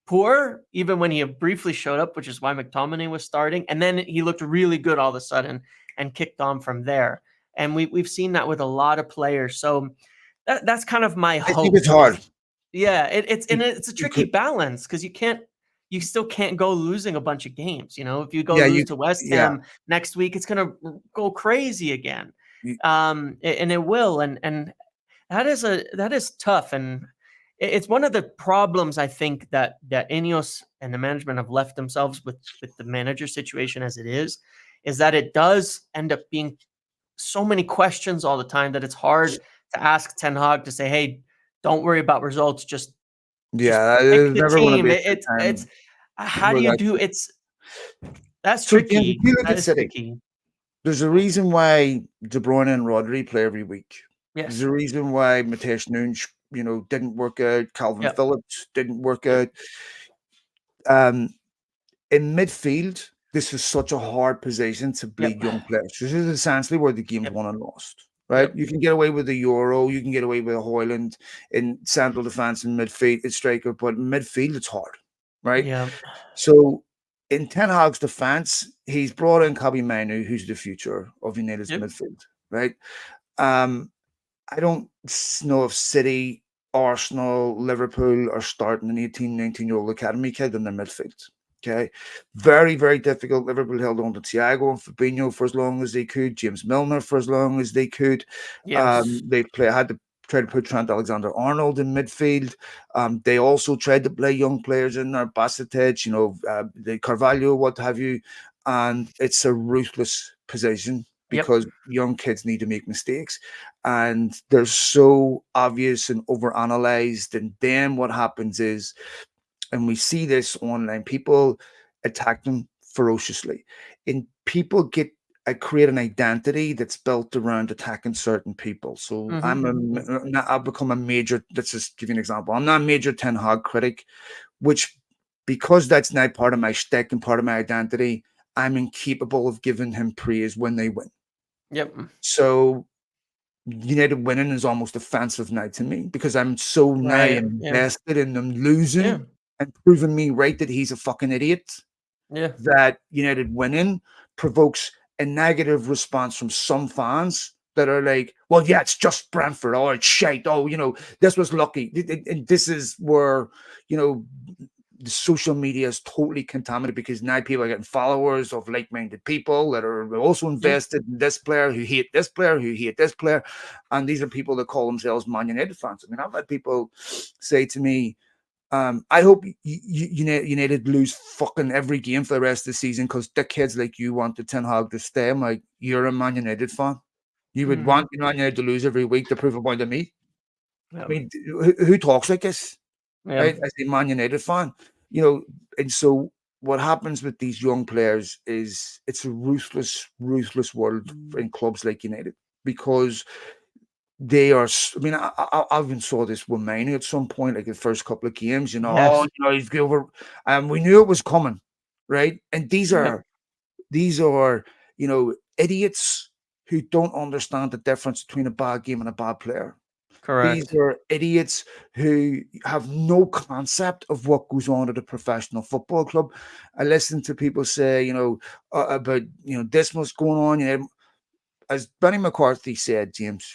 poor even when he briefly showed up, which is why McTominay was starting. And then he looked really good all of a sudden and kicked on from there. And we've seen that with a lot of players. So that's kind of my I think it's hope hard. is, yeah, You, it's a you tricky could, balance because you still can't go losing a bunch of games. If you go yeah, lose to West yeah. Ham next week, it's going to go crazy again. You, And it will. And that is tough, and it's one of the problems I think that Ineos and the management have left themselves with the manager situation as it is that it does end up being so many questions all the time that it's hard to ask Ten Hag to say, "Hey, don't worry about results, just yeah, pick there's the never going to team." be a good It's time. How do Where you that do that's so James, if tricky. you look That at is City, tricky. there's a reason why De Bruyne and Rodri play every week. There's Yes. a reason why Mateus Nunes, didn't work out. Calvin Yep. Phillips didn't work Yep. out. Um, in midfield, this is such a hard position to Yep. bleed young players. This is essentially where the game's Yep. won and lost. Right? Yep. You can get away with the Euro, you can get away with a Hoyland in central defense and midfield, it's striker, but in midfield it's hard. Right? Yep. So in Ten Hag's defense, he's brought in Kabi Manu, who's the future of United's Yep. midfield. Right? Um, I don't know if City, Arsenal, Liverpool are starting an 18, 19-year-old academy kid in their midfield. Okay. Very, very difficult. Liverpool held on to Thiago and Fabinho for as long as they could, James Milner for as long as they could. Yes. Had to try to put Trent Alexander-Arnold in midfield. They also tried to play young players in there, Bacetic, the Carvalho, what have you. And it's a ruthless position Yep. because young kids need to make mistakes and they're so obvious and overanalyzed. And then what happens is, and we see this online, people attack them ferociously, and people create an identity that's built around attacking certain people. So Mhm. I've become a major. Let's just give you an example. I'm not a major Ten Hag critic, which because that's now part of my shtick and part of my identity, I'm incapable of giving him praise when they win. Yep. So United winning is almost offensive now to me because I'm so now Right. Yeah. invested in them Yeah. losing and proving me right that he's a fucking idiot. Yeah. That United winning provokes a negative response from some fans that are like, well, yeah, it's just Brentford. Oh, it's shite. Oh, this was lucky. And this is where, you know, the social media is totally contaminated because now people are getting followers of like-minded people that are also Yeah. invested in this player, who hate this player, who hate this player. And these are people that call themselves Man United fans. I mean, I've had people say to me, I hope United lose fucking every game for the rest of the season because dickheads like you want the Ten Hag to stay. I'm like, you're a Man United fan. You would Mhm. want Man United to lose every week to prove a point to me. I Yep. mean, who talks like this? Yeah. Right? As a Man United fan, you know, and so what happens with these young players is it's a ruthless, ruthless world in clubs like United because they are. I mean, I even saw this with Manu at some point, like the first couple of games. Yes. He's over, and we knew it was coming, right? And Yep. these are idiots who don't understand the difference between a bad game and a bad player. These Correct. are idiots who have no concept of what goes on at a professional football club. I listen to people say, about this what's going on. As Benny McCarthy said, James,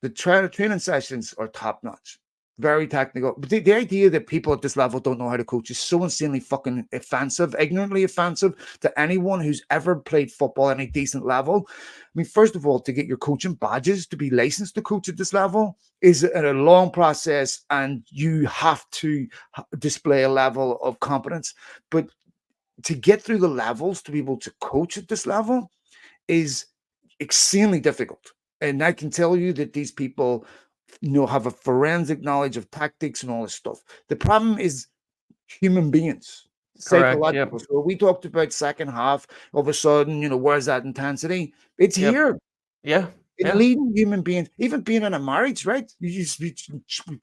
the training sessions are top notch, very technical. But the idea that people at this level don't know how to coach is so insanely fucking offensive, ignorantly offensive to anyone who's ever played football at any decent level. I mean, first of all, to get your coaching badges to be licensed to coach at this level is a long process, and you have to display a level of competence. But to get through the levels to be able to coach at this level is extremely difficult. And I can tell you that these people, have a forensic knowledge of tactics and all this stuff. The problem is human beings, Correct. Yep. psychological. So we talked about second half, all of a sudden, where's that intensity? It's Yep. here. Yeah. In Yeah. leading human beings, even being in a marriage, right? You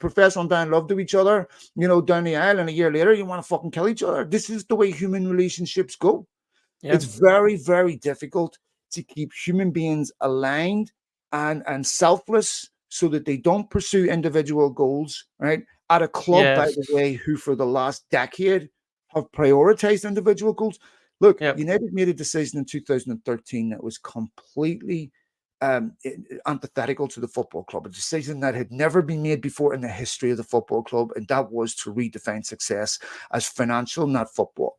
profess undying love to each other, down the aisle, and a year later, you want to fucking kill each other. This is the way human relationships go. Yeah. It's very, very difficult to keep human beings aligned and selfless so that they don't pursue individual goals, right? At a club, by Yes. the way, who for the last decade have prioritized individual goals. Look, Yep. United made a decision in 2013 that was completely antithetical to the football club, a decision that had never been made before in the history of the football club, and that was to redefine success as financial, not football.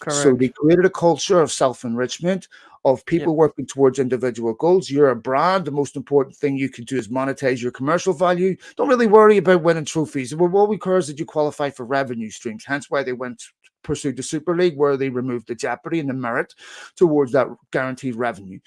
So they Correct. created a culture of self-enrichment, of Yep. people working towards individual goals. You're a brand. The most important thing you can do is monetize your commercial value. Don't really worry about winning trophies. What we care is that you qualify for revenue streams. Hence why they went pursued the Super League, where they removed the jeopardy and the merit towards that guaranteed revenue.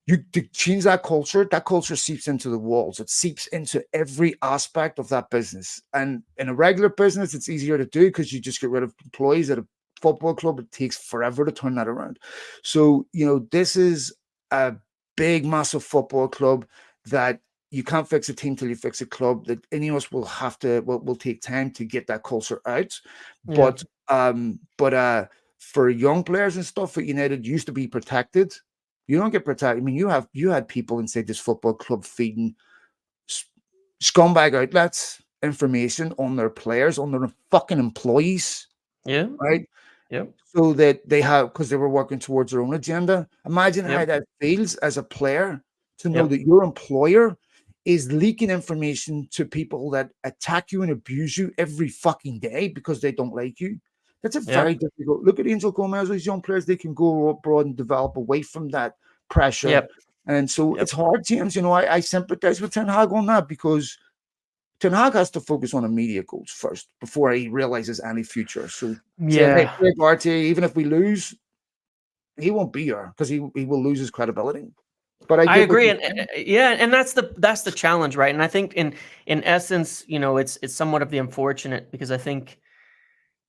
You to change that culture seeps into the walls. It seeps into every aspect of that business. And in a regular business, it's easier to do because you just get rid of employees at a football club, it takes forever to turn that around. So, this is a big, massive football club that you can't fix a team till you fix a club. That any of us will have to will take time to get that culture out. Yeah. But for young players and stuff at United used to be protected. You don't get protected. I mean, you had people inside this football club feeding scumbag outlets information on their players, on their fucking employees, Yeah. right? Yep. So that they have, because they were working towards their own agenda. Imagine how Yep. that feels as a player to know Yep. that your employer is leaking information to people that attack you and abuse you every fucking day because they don't like you. That's a very Yep. difficult. Look at Angel Gomez, these young players, they can go abroad and develop away from that pressure. Yep. And so Yep. it's hard, James. I sympathize with Ten Hag on that because Ten Hag has to focus on immediate goals first before he realizes any future. So saying, hey, Yeah. Craig Artie, even if we lose, he won't be here because he will lose his credibility. But I I get what agree, you're and saying. yeah, and that's the challenge, right? And I think in essence, it's somewhat of the unfortunate because I think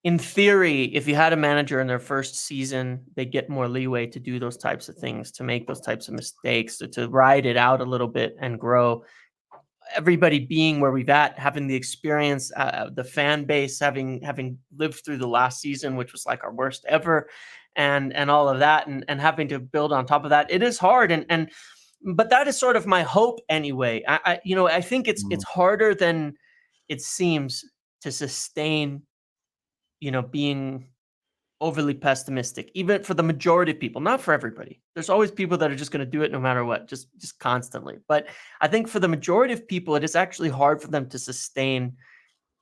in theory, if you had a manager in their first season, they get more leeway to do those types of things, to make those types of mistakes, to ride it out a little bit and grow. Everybody being where we've at, having the experience, the fan base having lived through the last season, which was like our worst ever, and all of that, and having to build on top of that, it is hard. And but that is sort of my hope anyway. I think it's Mm. harder than it seems to sustain, being overly pessimistic, even for the majority of people, not for everybody. There's always people that are just going to do it no matter what, just constantly. But I think for the majority of people, it is actually hard for them to sustain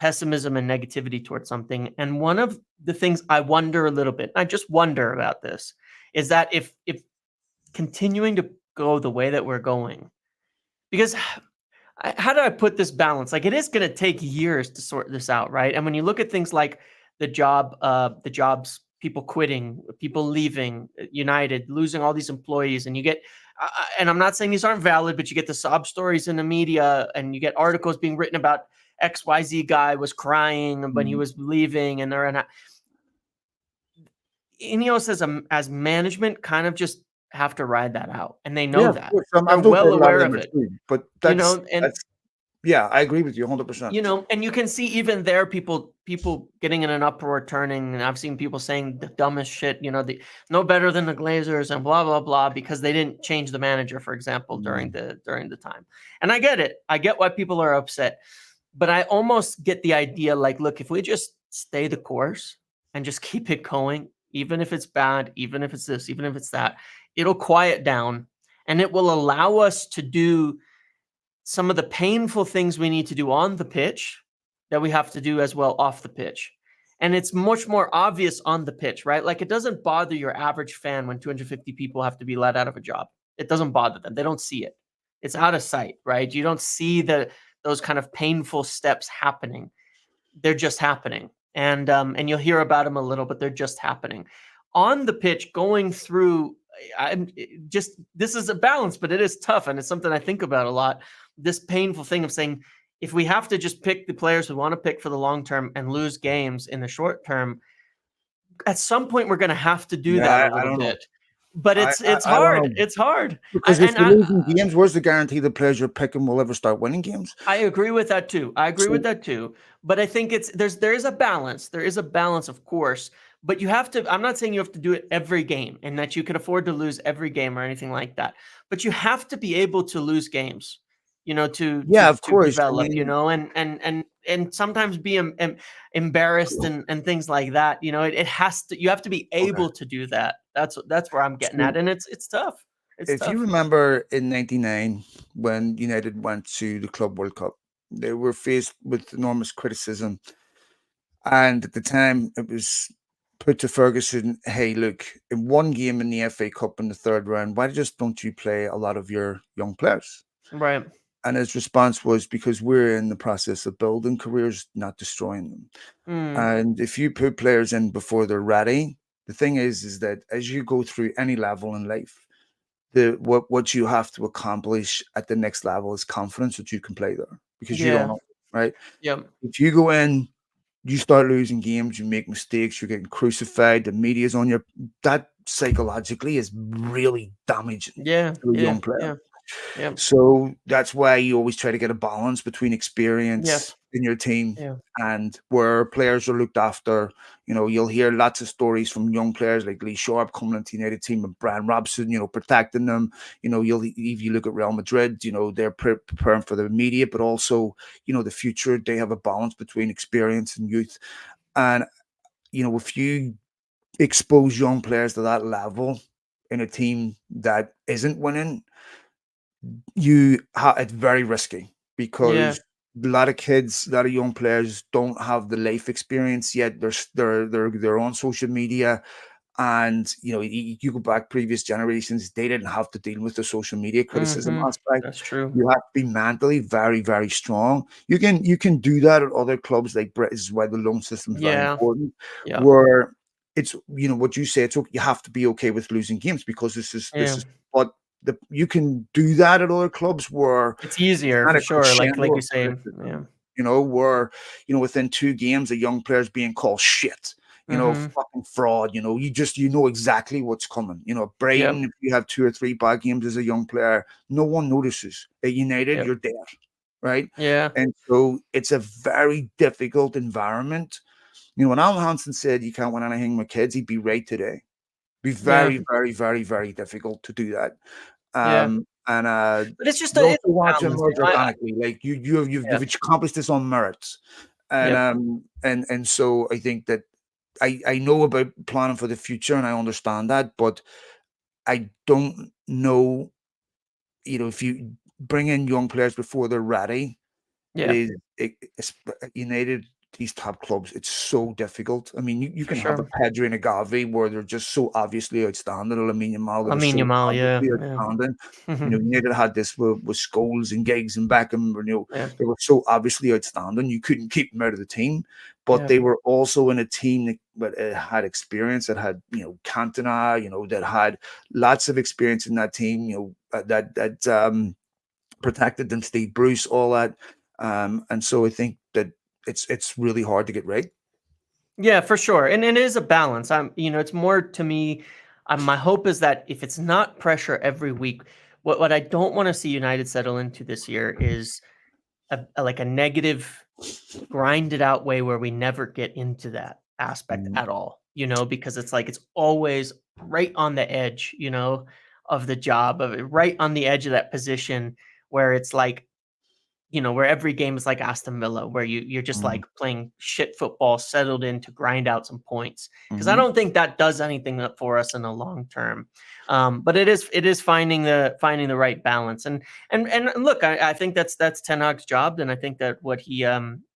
pessimism and negativity towards something. And one of the things I wonder a little bit, I just wonder about this, is that if continuing to go the way that we're going, because how do I put this balance? Like it is going to take years to sort this out, right? And when you look at things like the jobs, people quitting, people leaving United, losing all these employees, and you get, and I'm not saying these aren't valid, but you get the sob stories in the media, and you get articles being written about XYZ guy was crying when he Mm. was leaving, and Ineos as management kind of just have to ride that out, and they Yeah, know of that. course. They're I've no well doubt a lot of aware them of are it, true, but that's and that's yeah, I agree with you 100%. and you can see even there people getting in an uproar, turning, and I've seen people saying the dumbest shit, the no better than the Glazers and blah blah blah because they didn't change the manager, for example, during Mm. the time. And I get it. I get why people are upset, but I almost get the idea like, look, if we just stay the course and just keep it going, even if it's bad, even if it's this, even if it's that, it'll quiet down and it will allow us to do some of the painful things we need to do on the pitch that we have to do as well off the pitch. And it's much more obvious on the pitch, right? Like it doesn't bother your average fan when 250 people have to be let out of a job. It doesn't bother them. They don't see it. It's out of sight, right? You don't see those kind of painful steps happening. They're just happening. And you'll hear about them a little, but they're just happening. On the pitch, going through, I'm just this is a balance, but it is tough, and it's something I think about a lot. This painful thing of saying, if we have to just pick the players we want to pick for the long term and lose games in the short term, at some point we're going to have to do Yeah, that a I little don't know. bit. But I, it's I don't hard. know It's hard. I, because if and you're I losing games, where's the guarantee the players you're picking will ever start winning games? I agree with that too. I agree with So that too. But I think there is a balance. There is a balance, of course. But you have to. I'm not saying you have to do it every game, and that you can afford to lose every game or anything like that. But you have to be able to lose games, to yeah, of course. I develop, mean, and sometimes be embarrassed and things like that. It has to. You have to be okay. able to do that. That's where I'm getting at, So and it's tough. It's if you tough. remember in '99 when United went to the Club World Cup, they were faced with enormous criticism. And at the time, it was put to Ferguson, hey, look, in one game in the FA Cup in the third round, why just don't you play a lot of your young players? Right. And his response was, because we're in the process of building careers, not destroying them. Mm, And if you put players in before they're ready, the thing is that as you go through any level in life, what you have to accomplish at the next level is confidence that you can play there because you don't yeah. know, right? Yep. If you go in you start losing games, you make mistakes, you're getting crucified, the media's on your, that psychologically is really damaging Yeah, to a yeah, young player. yeah, yeah. So that's why you always try to get a balance between experience Yes, in your team yeah. and where players are looked after. You know, you'll hear lots of stories from young players like Lee Sharp coming into the United team and Brian Robson, protecting them. You know, if you look at Real Madrid, they're preparing for the immediate, but also, the future. They have a balance between experience and youth. And, if you expose young players to that level in a team that isn't winning, it's very risky Yeah, because a lot of kids, a lot of young players don't have the life experience yet. They're on social media, and you go back previous generations, they didn't have to deal with the social media criticism mhm. aspect. That's true. You have to be mentally very, very strong. You can do that at other clubs like Brit. This is why the loan system is very Yeah, important. yeah, Where it's what you say. It's okay, you have to be okay with losing games because this is yeah. what you can do that at other clubs where It's it's easier not for a sure, like crescendo you of say, yeah. criticism. Where within 2 games, a young player's being called shit. Mhm. Fucking fraud. You know exactly what's coming. Yep, Brighton, if you have 2 or 3 bad games as a young player, no one notices. At United, yep. you're there, right? Yeah, And so it's a very difficult environment. When Alan Hansen said you can't win anything with kids, he'd be right today. Be yeah, very, very, very, very difficult to do that. yeah. And But it's just you a it's also want a to balance, emerge I organically. Like you've yeah, accomplished this on merits. And yep, so I think that I know about planning for the future and I understand that, but I don't know, if you bring in young players before they're ready, it yeah, is it's United, these top clubs, it's so difficult. I mean, you for can have a sure. Pedri and a Gavi where they're just so obviously outstanding, or Lamine Yamal that are Lamine so Yamal, yeah, obviously yeah. outstanding. United had this with Scholes and Giggs and Beckham. Yeah, They were so obviously outstanding. You couldn't keep them out of the team, but yeah. they were also in a team that had experience, that had Cantona, that had lots of experience in that team. That protected them, Steve Bruce, all that. And so I think that it's really hard to get right. Yeah, for sure. And it is a balance. It's more to me, my hope is that if it's not pressure every week, what I don't want to see United settle into this year is like a negative grinded out way where we never get into that aspect Mm, at all, because it's like it's always right on the edge, of the job of it, right on the edge of that position where it's like, where every game is like Aston Villa, where you're just mm, like playing shit football, settled in to grind out some points. Because I mhm. don't think that does anything for us in the long term. But it is finding the right balance. And look, I think that's Ten Hag's job, and I think that what he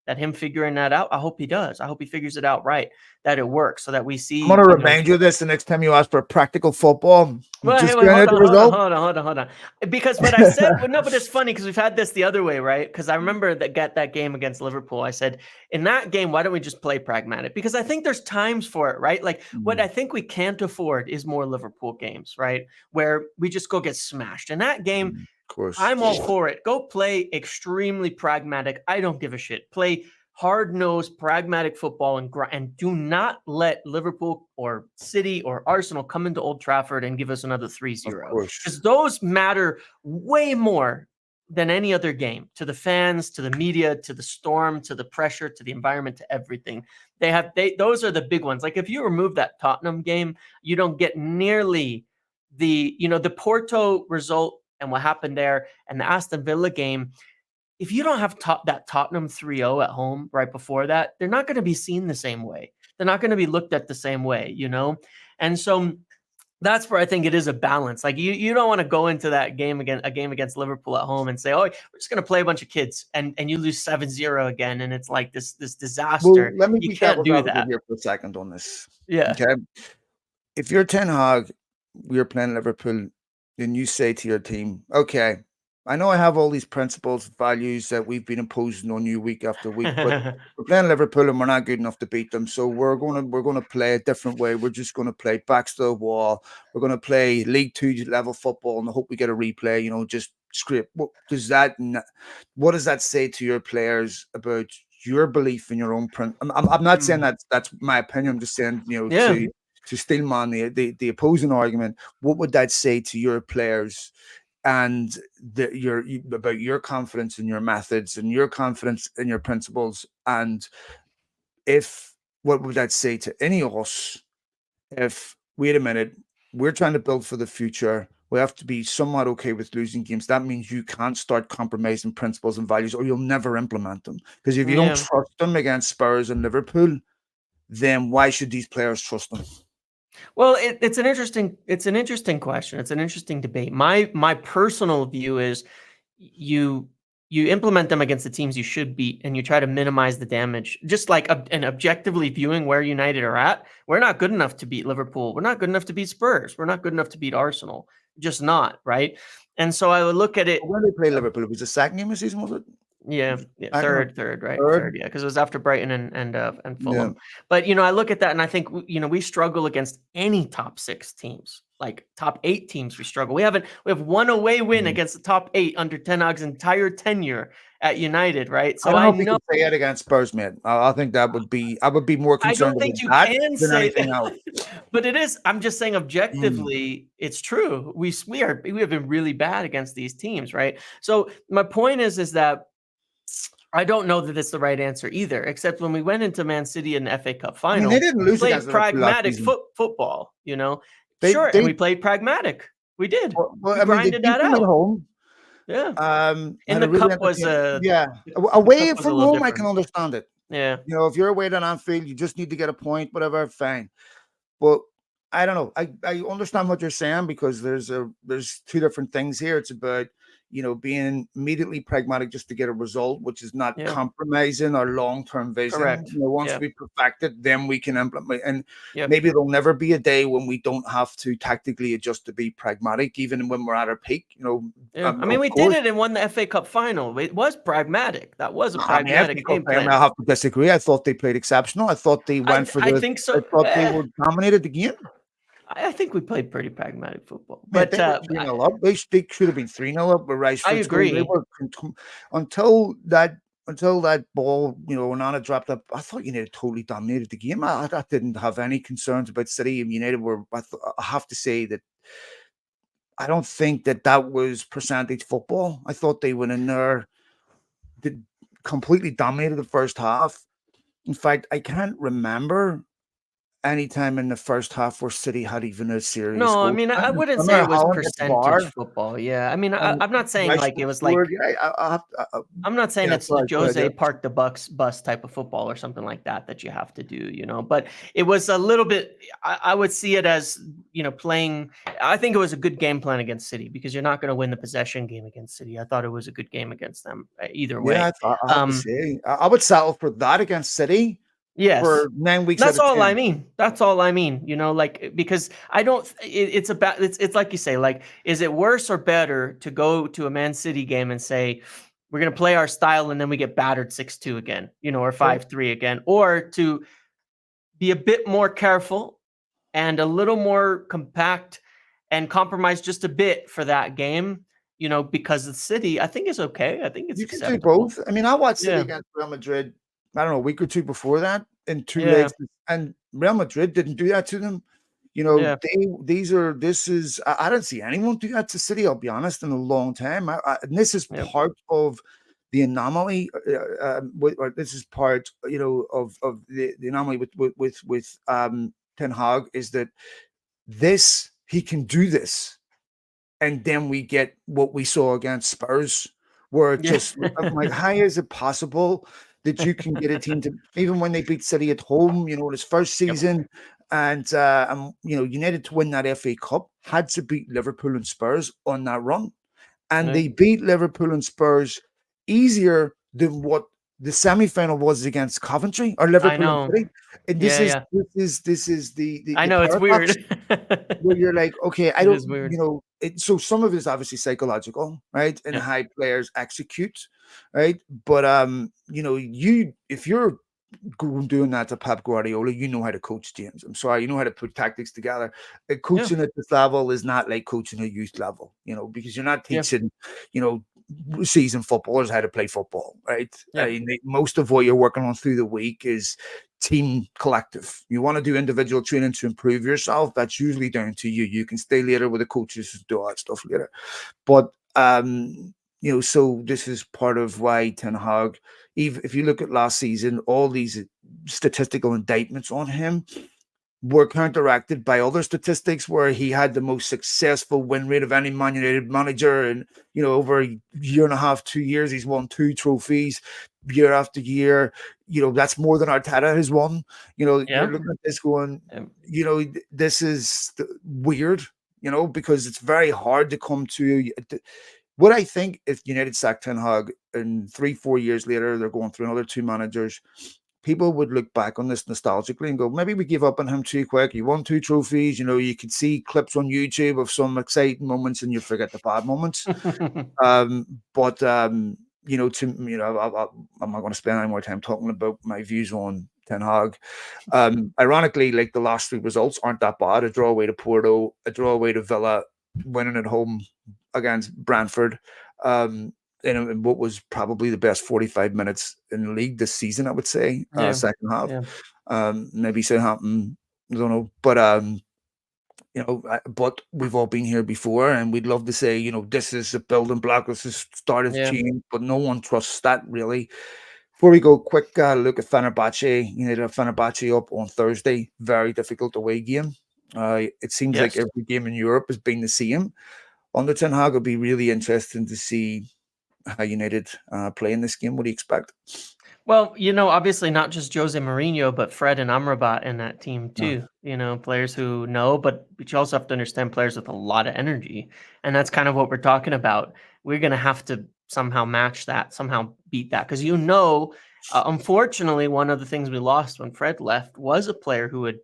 that him figuring that out. I hope he does. I hope he figures it out right, that it works, so that we I'm going see, to remind you of this the next time you ask for practical football. well, hey, Just wait, getting hold out the on, hold on, result. hold on, hold on, hold on. Because what I said, well, no, but it's funny because we've had this the other way, right? Because I remember that game against Liverpool. I said, in that game, why don't we just play pragmatic? Because I think there's times for it, right? Like what Mm, I think we can't afford is more Liverpool games, right? Where we just go get smashed. In that game, of course. I'm all for it. Go play extremely pragmatic. I don't give a shit. Play hard-nosed, pragmatic football and do not let Liverpool or City or Arsenal come into Old Trafford and give us another Of 3-0, course. because those matter way more than any other game to the fans, to the media, to the storm, to the pressure, to the environment, to everything. Those are the big ones. Like if you remove that Tottenham game, you don't get nearly the Porto result and what happened there and the Aston Villa game. If you don't have that Tottenham 3-0 at home right before that, they're not going to be seen the same way. They're not going to be looked at the same way. And so that's where I think it is a balance. Like you don't want to go into that game against Liverpool at home and say, "Oh, we're just going to play a bunch of kids," and you lose 7-0 again, and it's like this Well, disaster. let me You be can't devil's do advocate that. here for a second on this. Yeah. Okay. If you're Ten Hag, you're playing Liverpool, then you say to your team, okay, I know I have all these principles, values that we've been imposing on you week after week, but we're playing Liverpool and we're not good enough to beat them. So we're gonna play a different way. We're just gonna play backs to the wall. We're gonna play League Two level football and hope we get a replay. Just script. What does that say to your players about your belief in your own print. I'm not saying Mm. that's my opinion. I'm just saying, Yeah. to Steelman the opposing argument. What would that say to your players and about your confidence in your methods and your confidence in your principles? And if what would that say to any of us if, wait a minute, we're trying to build for the future. We have to be somewhat okay with losing games. That means you can't start compromising principles and values, or you'll never implement them. Because if you don't Yeah. trust them against Spurs and Liverpool, then why should these players trust them? Well, it's an interesting question. It's an interesting debate. My personal view is you you implement them against the teams you should beat, and you try to minimize the damage. Just like and objectively viewing where United are at, we're not good enough to beat Liverpool. We're not good enough to beat Spurs. We're not good enough to beat Arsenal. Just not, right? And so I would look at But it. when they play Liverpool, it was the second game of the season, was it? Yeah, Was it yeah, second or right, third? third, yeah, because it was after Brighton and Yeah. Fulham. But I look at that and I think we struggle against any top 6 teams, like top 8 teams. We struggle. We have one away win Mhm. against the top 8 under Ten Hag's entire tenure at United, right? I So don't know I if we know could say it against Spurs, mate. I think that would be. I would be more I concerned don't about think you that can than say anything else. but it is. I'm just saying Mm. objectively, it's true. We have been really bad against these teams, right? So my point is that I don't know that it's the right answer either, except when we went into Man City in the FA Cup I mean, they final, didn't we lose against played Liverpool last pragmatic season. football. They Sure, and they we played pragmatic. We did. well, We I mean, they grinded beat that them at out. home. Yeah. In Had a the really cup was entertaining. Yeah, the cup away was a from little home, I can different. understand it. Yeah. If you're away to Anfield, you just need to get a point, whatever, fine. But I don't know. I understand what you're saying because there's two different things here. It's about being immediately pragmatic just to get a result, which is not Yeah. compromising our long-term vision. Correct. Once Yeah. we perfect it, then we can implement. And Yep. maybe there'll never be a day when we don't have to tactically adjust to be pragmatic, even when we're at our peak. Yeah. I mean, Of we did course. it and won the FA Cup final. It was pragmatic. That was a I mean, FA pragmatic Cup game final, plan. I have to disagree. I thought they played exceptional. I thought they went for I the. think I so. thought they were dominated the game. I think we played pretty pragmatic football, Man, but they were 3-0 up. They should have been 3-0 up with I Rashford's goal. They agree. were until that ball, Onana dropped up. I thought United totally dominated the game. I didn't have any concerns about City. And United were. I have to say that I don't think that was percentage football. I thought they went in there, did completely dominated the first half. In fact, I can't remember any time in the first half where City had even a serious No, I goal. mean, I wouldn't say Remember it was Holland hit the bar percentage football. Yeah, I mean, and I'm not saying like it Rashford was scored. like Yeah, I have I'm not saying yeah, it's sorry, go ahead. Jose park the Bucks bus type of football or something like that you have to do. But it was a little bit. I would see it as playing. I think it was a good game plan against City because you're not going to win the possession game against City. I thought it was a good game against them either Yeah, way. I have to say, I would settle for that against City Yes. for 9 weeks out That's of all I 10. mean. That's all I mean. Like because I don't. It's about. It's like you say. Like, is it worse or better to go to a Man City game and say we're going to play our style and then we get battered 6-2 again, or Yeah. 5-3 again, or to be a bit more careful and a little more compact and compromise just a bit for that game, because the City I think is okay. I think it's You can do acceptable. both. I mean, I watched City Yeah. against Real Madrid, I don't know, a week or two before that in two Yeah. legs, and Real Madrid didn't do that to them. Yeah. This is, I don't see anyone do that to City, I'll be honest, in a long time. And this is Yeah. part of the anomaly. Or this is part, of the anomaly with Ten Hag is that he can do this. And then we get what we saw against Spurs, where Yeah. I'm like, how is it possible that you can get a team to even when they beat City at home, in his first Yep. season, and United to win that FA Cup had to beat Liverpool and Spurs on that run, and Yeah. they beat Liverpool and Spurs easier than what the semi-final was against Coventry or I Liverpool and know. City. And Yeah, yeah. this is the I the know, it's paradox weird. where you're like, okay, I It don't, is weird. so some of it is obviously psychological, right? And Yep. how players execute, right? But if you're doing that to Pep Guardiola, you know how to coach James. I'm sorry, you know how to put tactics together. Yeah. Coaching at this level is not like coaching a youth level, because you're not Yeah. teaching, you know, seasoned footballers how to play football, right? Yeah. Most of what you're working on through the week is team collective. You want to do individual training to improve yourself. That's usually down to you. You can stay later with the coaches to do all that stuff later. But so this is part of why Ten Hag, even if you look at last season, all these statistical indictments on him were counteracted by other statistics where he had the most successful win rate of any Man United manager. And, over a year and a half, 2 years, he's won 2 trophies year after year. That's more than Arteta has won. You're looking at this going, this is weird, because it's very hard to come to. What I think if United sack Ten Hag and 3-4 years later, they're going through another 2 managers, people would look back on this nostalgically and go, maybe we gave up on him too quick. He won 2 trophies. You could see clips on YouTube of some exciting moments and you forget the bad moments. But I'm not going to spend any more time talking about my views on Ten Hag. Ironically, like the last 3 results aren't that bad. A draw away to Porto, a draw away to Villa, winning at home against Brentford. In what was probably the best 45 minutes in the league this season, I would say, second half. Maybe Southampton, I don't know. But, but we've all been here before and we'd love to say, this is a building block, this is start of change, but no one trusts that really. Before we go, quick look at Fenerbahce. Fenerbahce up on Thursday. Very difficult away game. It seems like every game in Europe has been the same. Under Ten Hag, it'll be really interesting to see how United play in this game. What do you expect? Well, obviously not just Jose Mourinho, but Fred and Amrabat in that team too. Players who know, but you also have to understand players with a lot of energy. And that's kind of what we're talking about. We're going to have to somehow match that, somehow beat that. Because unfortunately, one of the things we lost when Fred left was a player who would,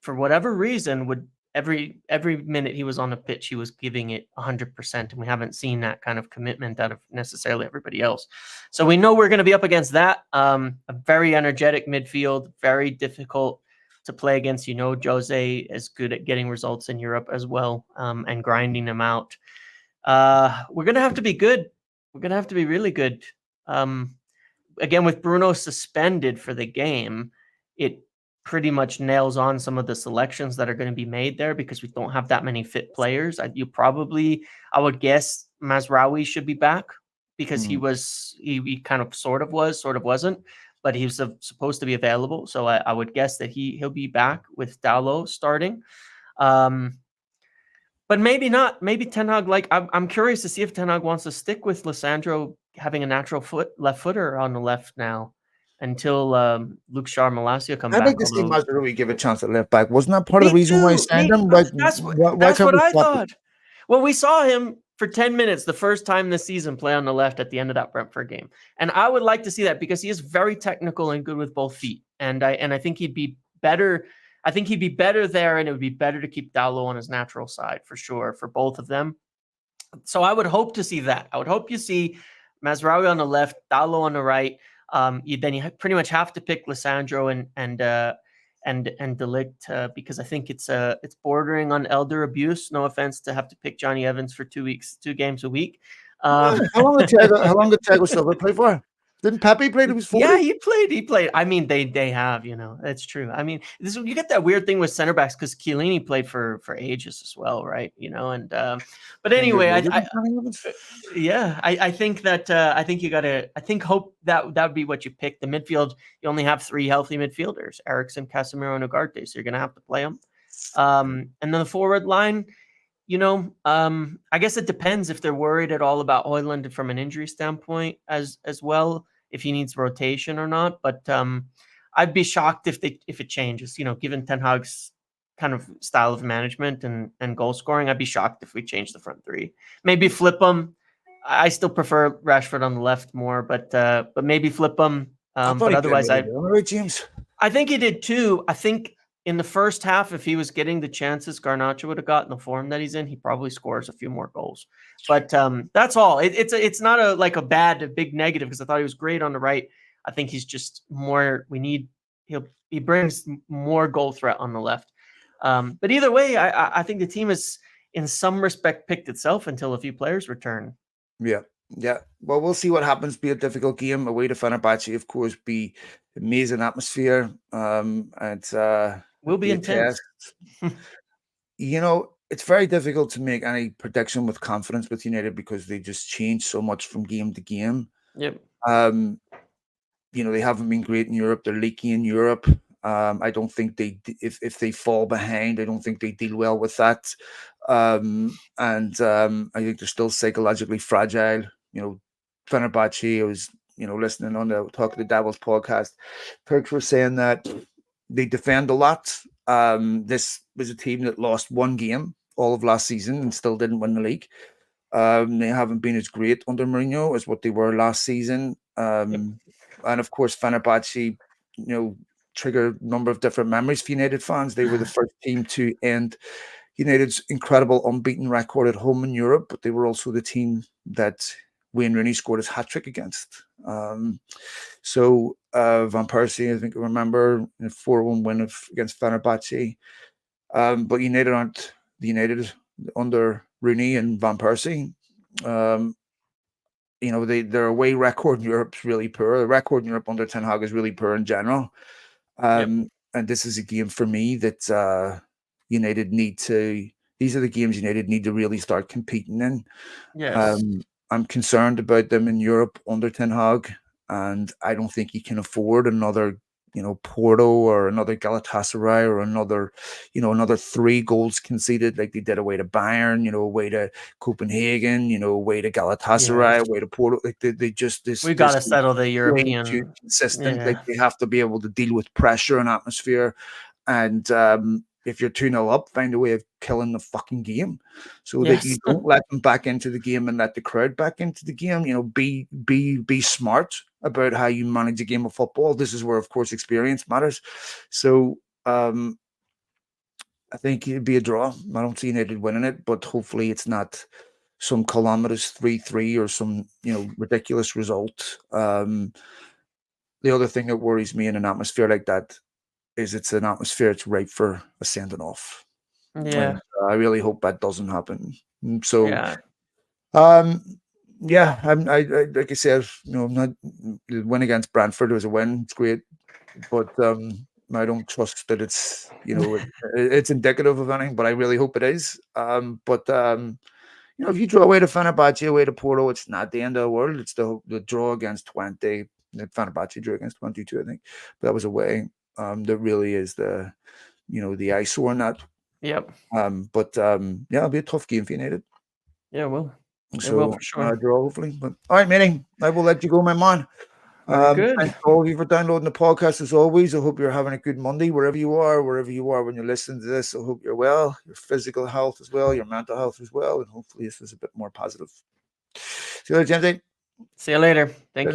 for whatever reason, would every minute he was on the pitch, he was giving it 100%, and we haven't seen that kind of commitment out of necessarily everybody else. So we know we're going to be up against that. A very energetic midfield, very difficult to play against. Jose is good at getting results in Europe as well, and grinding them out. We're going to have to be good. We're going to have to be really good. Again, with Bruno suspended for the game, it pretty much nails on some of the selections that are going to be made there because we don't have that many fit players. I would guess Mazraoui should be back because he kind of sort of wasn't, but he was supposed to be available. So I would guess that he'll be back with Dalot starting. But maybe not. Maybe Ten Hag, I'm curious to see if Ten Hag wants to stick with Lissandro having a natural left footer on the left now until Luke Shaw and Malacia come back. I'd like to see Mazraoui give a chance at left back. Wasn't that part of the reason why he signed him? That's what I thought. Well, we saw him for 10 minutes the first time this season play on the left at the end of that Brentford game. And I would like to see that because he is very technical and good with both feet. And I think he'd be better. I think he'd be better there, and it would be better to keep Dalot on his natural side for sure, for both of them. So I would hope to see that. I would hope you see Mazraoui on the left, Dalot on the right. You pretty much have to pick Lissandro and De Ligt because I think it's bordering on elder abuse. No offense to have to pick Johnny Evans for 2 games a week. How long did Thiago Silva play for? Didn't Pepe play? He was 40? Yeah, he played. I mean, they have, that's true. I mean, you get that weird thing with center backs because Chiellini played for ages as well, right? But anyway, I think that I think hope that would be what you pick. The midfield, you only have 3 healthy midfielders: Eriksen, Casemiro, and Ugarte. So you're gonna have to play them. And then the forward line. I guess it depends if they're worried at all about Højlund from an injury standpoint as well, if he needs rotation or not. But I'd be shocked if it changes. Given Ten Hag's kind of style of management and goal scoring, I'd be shocked if we change the front 3. Maybe flip them. I still prefer Rashford on the left more, but maybe flip them. But otherwise, I think he did too. I think in the first half, if he was getting the chances Garnacho would have gotten, the form that he's in, he probably scores a few more goals. But that's all. It's not a big negative because I thought he was great on the right. I think he's just more. He brings more goal threat on the left. But either way, I think the team is in some respect picked itself until a few players return. Yeah. Yeah. Well, we'll see what happens. Be a difficult game away to Fenerbahce, of course. Be amazing atmosphere. Will It'd be be a intense. test. It's very difficult to make any prediction with confidence with United because they just change so much from game to game. Yep. Um, they haven't been great in Europe. They're leaky in Europe. I don't think if they fall behind, I don't think they deal well with that. And I think they're still psychologically fragile. Fenerbahce, I was, listening on the Talk of the Devils podcast. Perks were saying that they defend a lot. This was a team that lost one game all of last season and still didn't win the league. They haven't been as great under Mourinho as what they were last season. Yep. And of course, Fenerbahce, trigger a number of different memories for United fans. They were the first team to end United's incredible unbeaten record at home in Europe, but they were also the team that Wayne Rooney scored his hat trick against. Van Persie, I think I remember, a 4-1 win against Fenerbahce. But United aren't the United under Rooney and Van Persie. Um, their away record in Europe's really poor. The record in Europe under Ten Hag is really poor in general. Yep. And this is a game for me that United need to. These are the games United need to really start competing in. Yes. I'm concerned about them in Europe under Ten Hag, and I don't think he can afford another, Porto or another Galatasaray or another 3 goals conceded like they did away to Bayern, away to Copenhagen, away to Galatasaray, Yes. away to Porto. Like they just We this gotta settle the way too European. consistent. Like Yeah. they have to be able to deal with pressure and atmosphere, and if you're 2-0 up, find a way of killing the fucking game so that you Yes. don't let them back into the game and let the crowd back into the game. Be smart about how you manage a game of football. This is where, of course, experience matters. So I think it'd be a draw. I don't see United winning it, but hopefully it's not some kilometers 3-3 or some ridiculous result. The other thing that worries me in an atmosphere like that is it's an atmosphere that's ripe for a sending off. Yeah. And I really hope that doesn't happen. So, Yeah. um, yeah, I like I said, I'm not the win against Brentford was a win. It's great, but I don't trust that it's indicative of anything. But I really hope it is. If you draw away to Fenerbahce, away to Porto, it's not the end of the world. It's the draw against 20. The Fenerbahce drew against 22, I think, but that was away. That really is the eyesore on that. Yep. Yeah, it'll be a tough game for United. Yeah. Well, it will So for sure. draw hopefully. But all right, Manny, I will let you go, my man. Very good. Thanks to all of you for downloading the podcast as always. I hope you're having a good Monday wherever you are when you're listening to this. I hope you're well, your physical health as well, your mental health as well, and hopefully this is a bit more positive. See you later, James. See you later. Thank you.